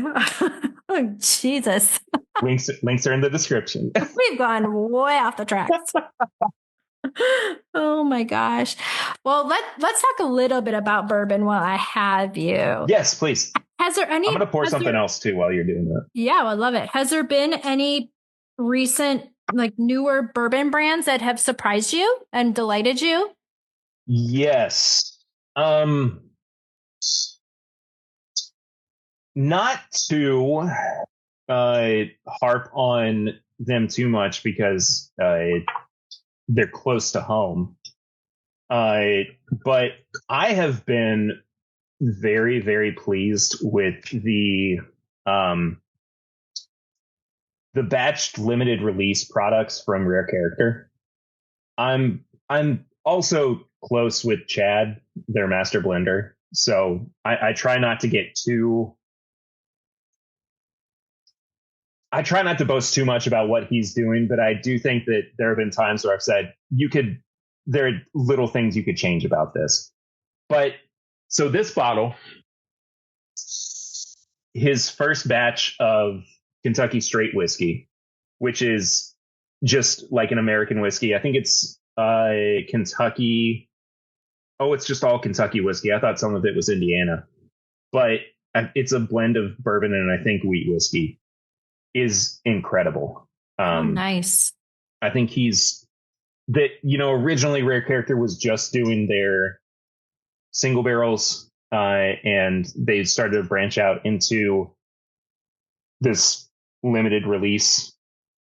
A: Oh, Jesus.
B: Links are in the description.
A: We've gone way off the tracks. Oh my gosh. Well, let's talk a little bit about bourbon while I have you.
B: Yes, please.
A: Has there any
B: I'm going to pour something else too while you're doing that.
A: Yeah, I love it. Has there been any recent like newer bourbon brands that have surprised you and delighted you?
B: Yes. Not to harp on them too much because they're close to home. But I have been very, very pleased with the batched limited release products from Rare Character. I'm also close with Chad, their master blender. So I try not to get too I try not to boast too much about what he's doing, but I do think that there have been times where I've said, there are little things you could change about this. But so this bottle, his first batch of Kentucky straight whiskey, which is just like an American whiskey. I think it's Kentucky. Oh, it's just all Kentucky whiskey. I thought some of it was Indiana, but it's a blend of bourbon and I think wheat whiskey. Is incredible.
A: Oh, nice.
B: I think he's that, originally Rare Character was just doing their single barrels, and they started to branch out into this limited release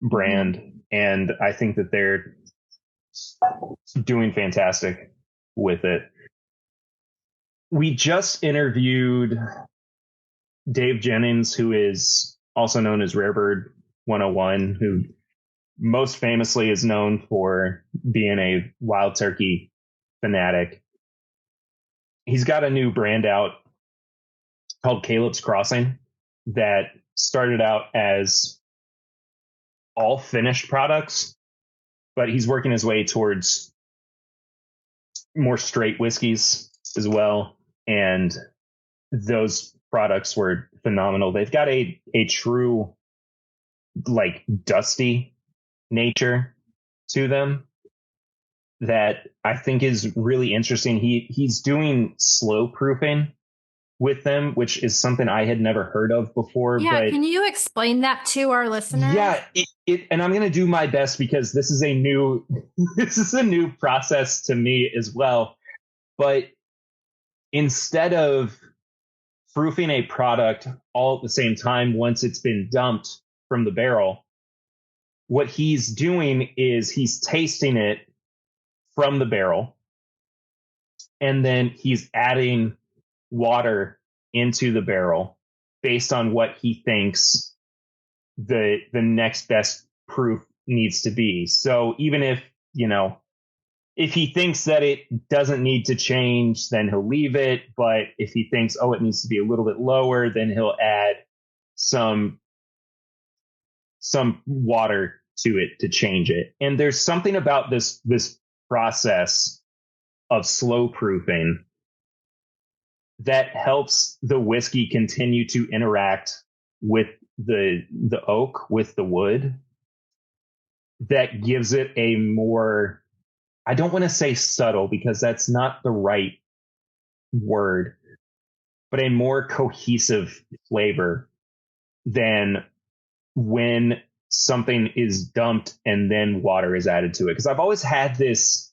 B: brand. Mm-hmm. And I think that they're doing fantastic with it. We just interviewed Dave Jennings, who is also known as Rarebird 101, who most famously is known for being a Wild Turkey fanatic. He's got a new brand out called Caleb's Crossing that started out as all finished products, but he's working his way towards more straight whiskeys as well. And those products were phenomenal. They've got a true like dusty nature to them that I think is really interesting. He's doing slow proofing with them, which is something I had never heard of before.
A: Yeah,
B: but
A: can you explain that to our listeners?
B: Yeah, and I'm going to do my best because this is a new process to me as well. But instead of proofing a product all at the same time once it's been dumped from the barrel, what he's doing is he's tasting it from the barrel, and then he's adding water into the barrel based on what he thinks the next best proof needs to be. So even if, if he thinks that it doesn't need to change, then he'll leave it. But if he thinks, it needs to be a little bit lower, then he'll add some water to it to change it. And there's something about this process of slow proofing that helps the whiskey continue to interact with the oak, with the wood, that gives it a more, I don't want to say subtle because that's not the right word, but a more cohesive flavor than when something is dumped and then water is added to it. Because I've always had this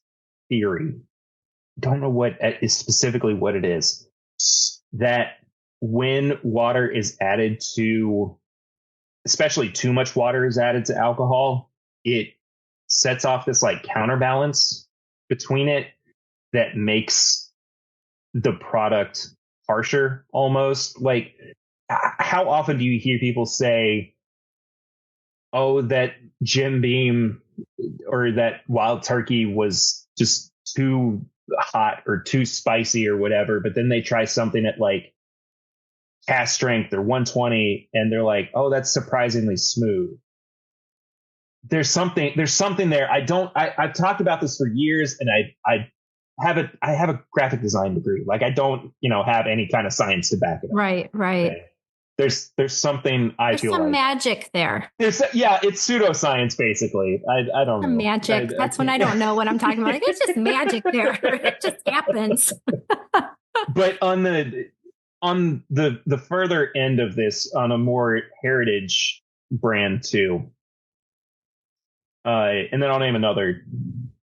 B: theory, don't know what is specifically what it is, that when water is added to, especially too much water is added to alcohol, it sets off this like counterbalance between it that makes the product harsher almost. Like, how often do you hear people say, that Jim Beam or that Wild Turkey was just too hot or too spicy or whatever, but then they try something at like cast strength or 120 and they're like, that's surprisingly smooth. There's something there. I've talked about this for years, and I have a graphic design degree. Like, I don't, have any kind of science to back it up.
A: Right.
B: Okay. There's something
A: there's
B: feel
A: some
B: like
A: magic there.
B: it's pseudoscience basically. I don't know.
A: Magic. That's when I don't know what I'm talking about. Like, it's just magic there. It just happens.
B: But on the further end of this, on a more heritage brand too, and then I'll name another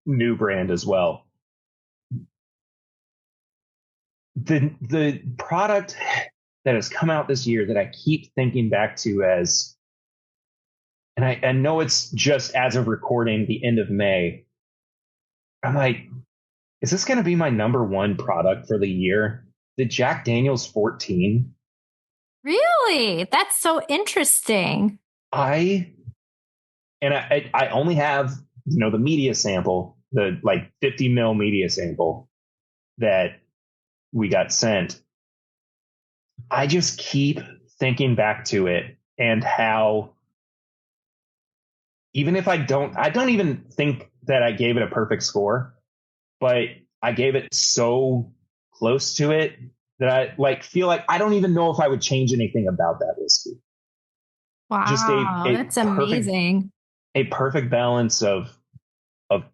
B: new brand as well. The product that has come out this year that I keep thinking back to as, and I know it's just as of recording the end of May, I'm like, is this going to be my number one product for the year? The Jack Daniel's 14.
A: Really? That's so interesting.
B: I only have, the media sample, the like 50 mil media sample that we got sent. I just keep thinking back to it and how, even if I don't even think that I gave it a perfect score, but I gave it so close to it that I like feel like I don't even know if I would change anything about that whiskey.
A: Wow,
B: Just
A: that's amazing.
B: a perfect balance of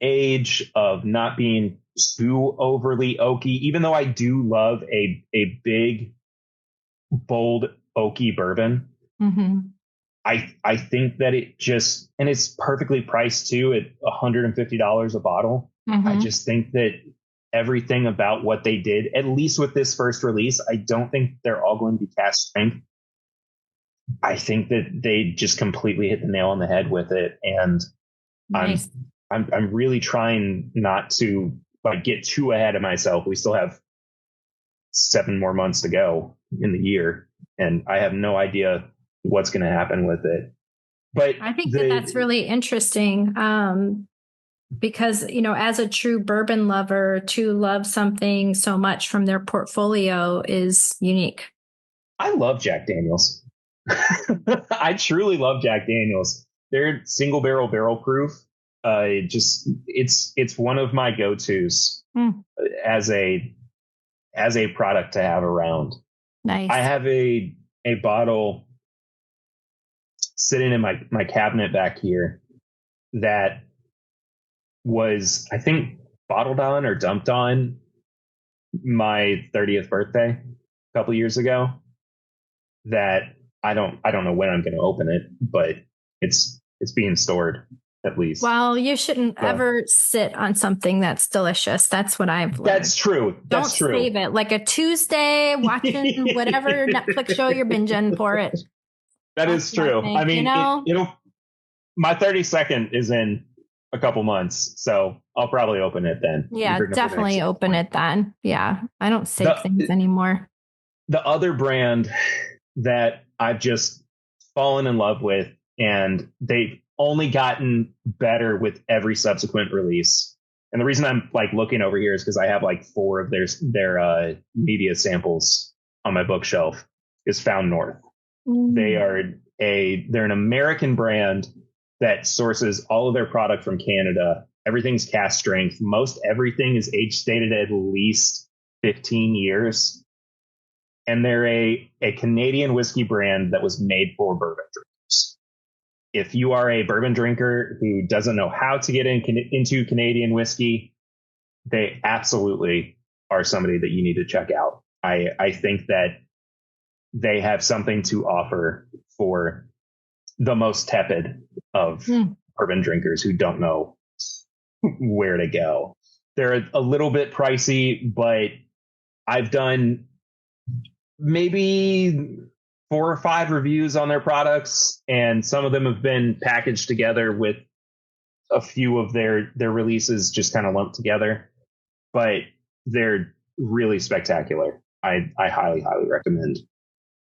B: age, of not being too overly oaky, even though I do love a big, bold, oaky bourbon.
A: Mm-hmm.
B: I think that it just, and it's perfectly priced too at $150 a bottle. I
A: Mm-hmm.
B: just think that everything about what they did, at least with this first release, I don't think they're all going to be cast strength. I think that they just completely hit the nail on the head with it. And
A: Nice.
B: I'm really trying not to like get too ahead of myself. We still have 7 more months to go in the year, and I have no idea what's going to happen with it. But
A: I think that that's really interesting. Because, as a true bourbon lover, to love something so much from their portfolio is unique.
B: I love Jack Daniels. I truly love Jack Daniels. They're single barrel proof. It's one of my go-tos as a product to have around.
A: Nice.
B: I have a bottle sitting in my cabinet back here that was, I think, bottled on or dumped on my 30th birthday a couple years ago. That I don't know when I'm going to open it, but it's being stored at least.
A: Well, you shouldn't ever sit on something that's delicious. That's what I've learned.
B: That's true. Don't
A: save it like a Tuesday watching whatever Netflix show you're binging for it.
B: That is true. I mean, it'll. My 32nd is in a couple months, so I'll probably open it then.
A: Yeah, definitely open it then. Yeah, I don't save things anymore.
B: The other brand that I've just fallen in love with, and they've only gotten better with every subsequent release. And the reason I'm like looking over here is because I have like 4 of their media samples on my bookshelf. Is Found North. They're an American brand that sources all of their product from Canada. Everything's cast strength. Most everything is age stated at least 15 years. And they're a Canadian whiskey brand that was made for bourbon drinkers. If you are a bourbon drinker who doesn't know how to get into Canadian whiskey, they absolutely are somebody that you need to check out. I think that they have something to offer for the most tepid of bourbon drinkers who don't know where to go. They're a little bit pricey, but I've done maybe 4 or 5 reviews on their products, and some of them have been packaged together with a few of their releases just kind of lumped together, but they're really spectacular. I highly recommend.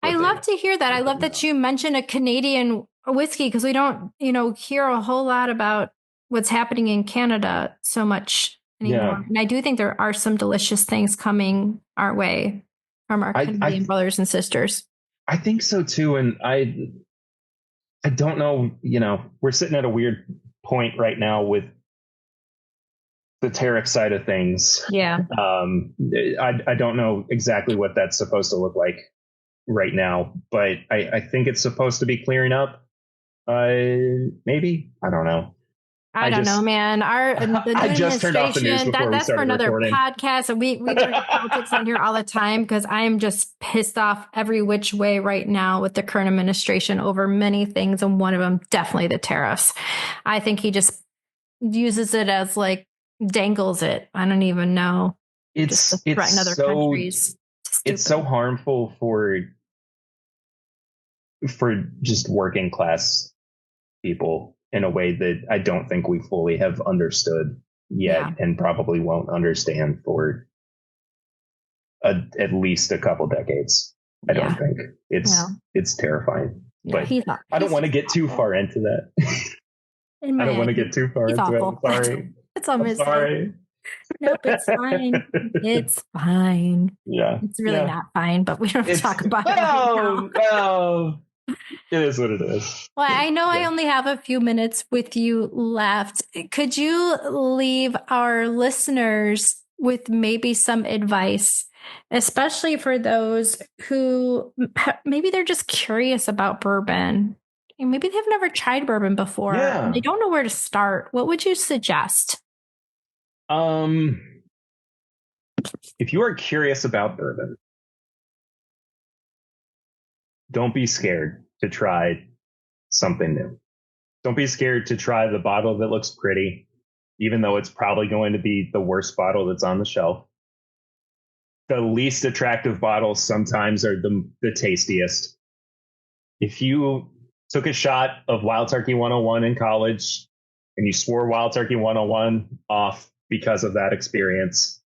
A: I love to hear that. I love that you mentioned a Canadian whiskey, because we don't, hear a whole lot about what's happening in Canada so much anymore. Yeah. And I do think there are some delicious things coming our way from our Canadian brothers and sisters.
B: I think so too. And I don't know, we're sitting at a weird point right now with the tariff side of things.
A: Yeah.
B: I don't know exactly what that's supposed to look like right now, but I think it's supposed to be clearing up. Maybe. I don't know.
A: I don't know, man.
B: I just turned off the news before we started recording.
A: That's for another podcast. And we talk politics on here all the time, because I am just pissed off every which way right now with the current administration over many things. And one of them, definitely the tariffs. I think he just uses it as like dangles it. I don't even know.
B: It's
A: threaten other countries.
B: It's so harmful for just working class people in a way that I don't think we fully have understood yet, and probably won't understand for at least a couple decades. I don't think it's terrifying, but I don't want to get too far into that. I don't want to get too far into it. I'm sorry.
A: It's almost sorry. Nope, it's fine. It's fine.
B: Yeah.
A: It's really not fine, but we don't have to talk about it right
B: now. It is what it is.
A: Well, I know I only have a few minutes with you left. Could you leave our listeners with maybe some advice, especially for those who maybe they're just curious about bourbon And maybe they've never tried bourbon before.
B: Yeah.
A: And they don't know where to start. What would you suggest?
B: If you are curious about bourbon, don't be scared to try something new. Don't be scared to try the bottle that looks pretty, even though it's probably going to be the worst bottle that's on the shelf. The least attractive bottles sometimes are the tastiest. If you took a shot of Wild Turkey 101 in college and you swore Wild Turkey 101 off because of that experience,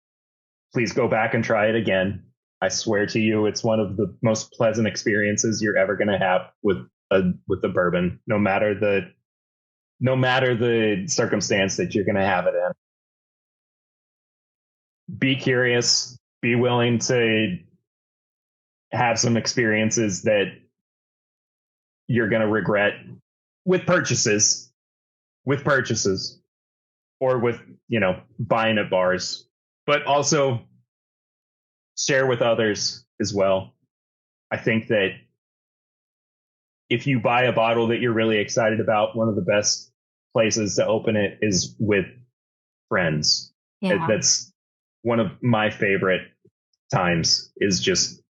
B: please go back and try it again. I swear to you, it's one of the most pleasant experiences you're ever going to have with the bourbon, no matter the circumstance that you're going to have it in. Be curious, be willing to have some experiences that you're going to regret with purchases, or with, buying at bars, but also share with others as well. I think that if you buy a bottle that you're really excited about, one of the best places to open it is with friends.
A: Yeah.
B: That's one of my favorite times, is just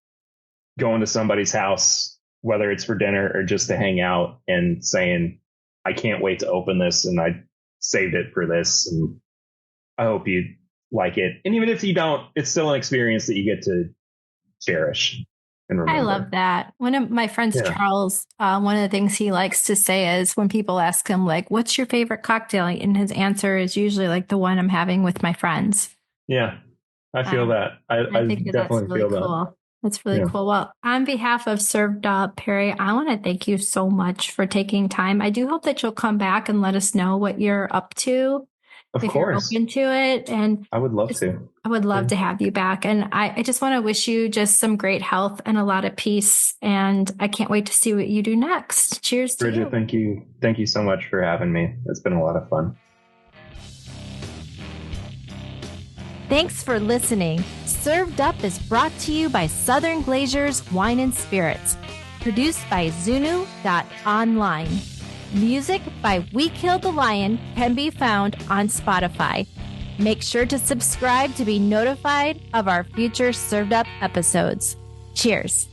B: going to somebody's house, whether it's for dinner or just to hang out, and saying, I can't wait to open this, and I saved it for this, and I hope you like it. And even if you don't, it's still an experience that you get to cherish and remember.
A: I love that. One of my friends, Charles, one of the things he likes to say is when people ask him, like, what's your favorite cocktail? And his answer is usually like the one I'm having with my friends.
B: Yeah, I feel that. I think definitely
A: that's really
B: feel
A: cool.
B: that.
A: That's really cool. Well, on behalf of Served Up, Perry, I want to thank you so much for taking time. I do hope that you'll come back and let us know what you're up to.
B: Of
A: if
B: course.
A: You're open to it. And
B: I would love to.
A: I would love to have you back. And I just want to wish you just some great health and a lot of peace. And I can't wait to see what you do next. Cheers to
B: Bridget,
A: you.
B: thank you. Thank you so much for having me. It's been a lot of fun.
A: Thanks for listening. Served Up is brought to you by Southern Glazers Wine and Spirits. Produced by Zunu.online. Music by We Killed the Lion can be found on Spotify. Make sure to subscribe to be notified of our future Served Up episodes. Cheers.